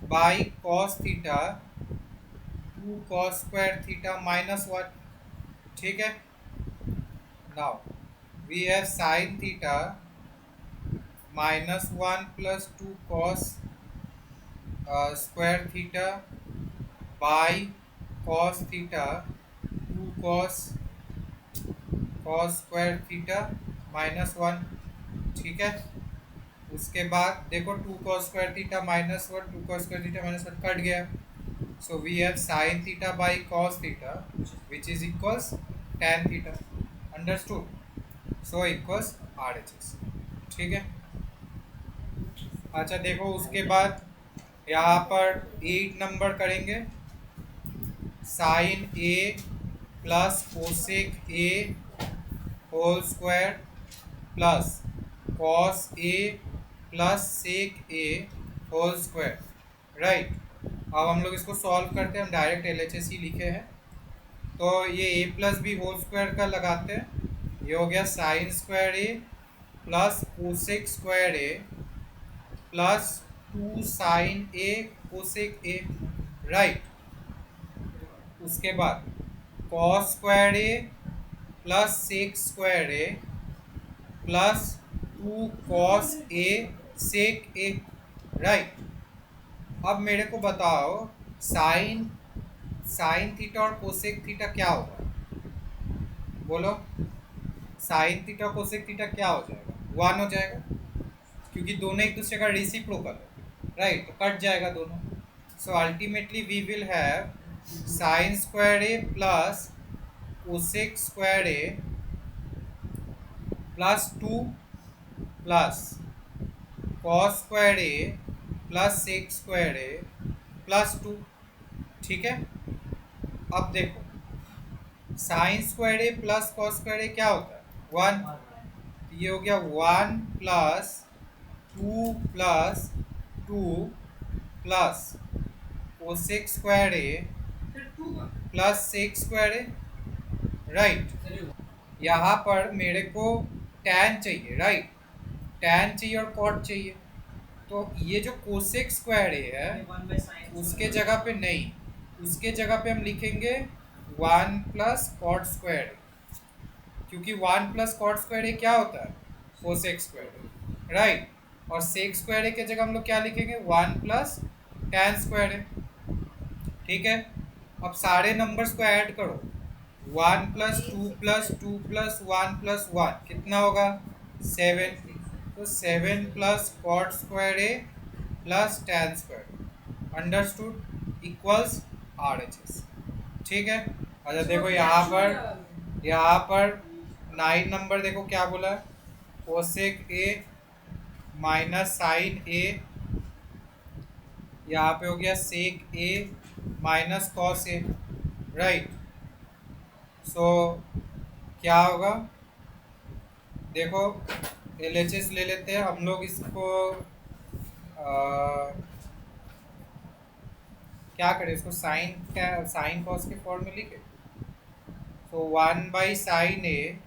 by cos theta 2 cos square theta -1, ठीक है। Now we have sine theta -1 plus 2 cos square theta by cos theta 2 cos square theta -1, ठीक है। उसके बाद देखो 2 cos square theta -1 2 cos square theta -1 cut गया, so we have sine theta by cos theta which is equals tan theta, understood, so equals R H S, ठीक है। अच्छा देखो उसके बाद यहाँ पर 8 नंबर करेंगे, sine A plus cosec A whole square plus cos A plus sec A whole square, right. अब हम लोग इसको सॉल्व करते हैं, हम डायरेक्ट एल एच एस ही लिखे हैं, तो ये A plus B whole square का लगाते हैं, ये हो गया sine square A plus cosec square A plus 2 sine A cosec A, right. उसके बाद cos square A plus sec square A plus 2 cos A sec A, right. अब मेरे को बताओ साइन थीटा और कोसेक थीटा क्या होगा, बोलो। साइन थीटा कोसेक थीटा क्या हो जाएगा 1 हो जाएगा, क्योंकि दोनों एक दूसरे का रेसिप्रोकल है, राइट, तो कट जाएगा दोनों। So ultimately we will have sine square A plus cosec square A plus 2 plus cos square A plus sec square A plus 2, ठीक है। अब देखो sine square A plus cos square A क्या होता है 1, ये हो गया 1 plus 2 plus 2 plus cosec square A plus sec square A, right. यहाँ पर मेरे को टैन चाहिए, राइट, टैन चाहिए और कॉट चाहिए, तो ये जो कोसेक स्क्वायर ए है उसके जगह पे नहीं, उसके जगह पे हम लिखेंगे 1 प्लस कॉट स्क्वायर ए, क्योंकि 1 प्लस कॉट स्क्वायर ए क्या होता है कोसेक स्क्वायर ए, राइट। और सेक स्क्वायर ए की जगह हम लोग क्या लिखेंगे, 1 + tan² ए। ठीक है, अब सारे नंबर्स को ऐड करो, 1 + 2 + 2 + 1 + 1 कितना होगा, 7। तो 7 + cot² ए + tan², अंडरस्टूड, इक्वल्स RHS। ठीक है, अच्छा देखो यहाँ पर 9 नंबर देखो क्या बोला है, कोसेक ए माइनस साइन ए, यहाँ पे हो गया सेक ए माइनस कॉस ए, राइट। सो क्या होगा, देखो LHS ले लेते हैं हम लोग इसको, क्या करें इसको, साइन कॉस के फॉर्म में लिखे। तो 1/sin ए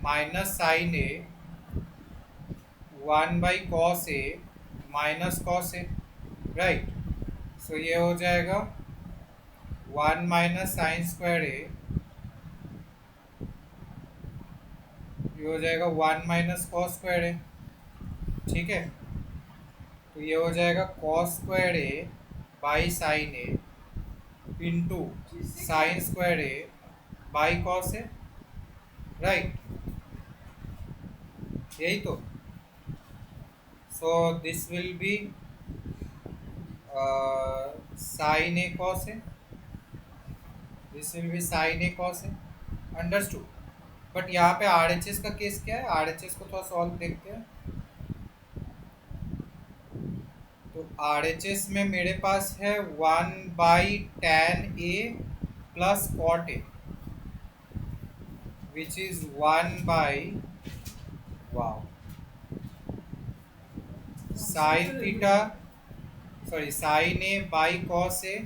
माइनस साइन ए, 1/cos ए माइनस कॉस ए, राइट। सो ये हो जाएगा 1 - sin² ए, ये हो जाएगा 1 - cos² ए। ठीक है, तो ये हो जाएगा cos² A by sine A into sin² A by cos A, right, यही तो। सो this will B sin a cos a, this will B sin a cos a, understood. But यहाँ पे RHS का केस क्या है, RHS को थोड़ा solve देखते हैं। तो RHS में मेरे पास है 1/tan a + cot a, which is 1/, wow, sin a by cos a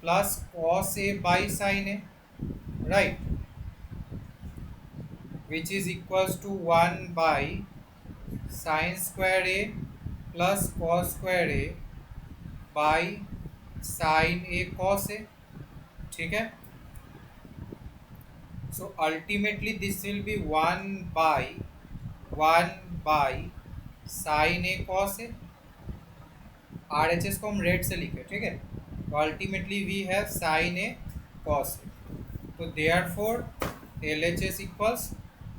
plus cos a by sin a, right, which is equals to 1/sin² a plus cos² a by sin a cos a। ठीक है, so ultimately this will be 1/sin a cos a। RHS को हम rate से लिखे, ठीक है, तो ultimately we have sin a cos a, तो therefore LHS equals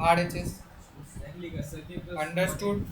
RHS, understood.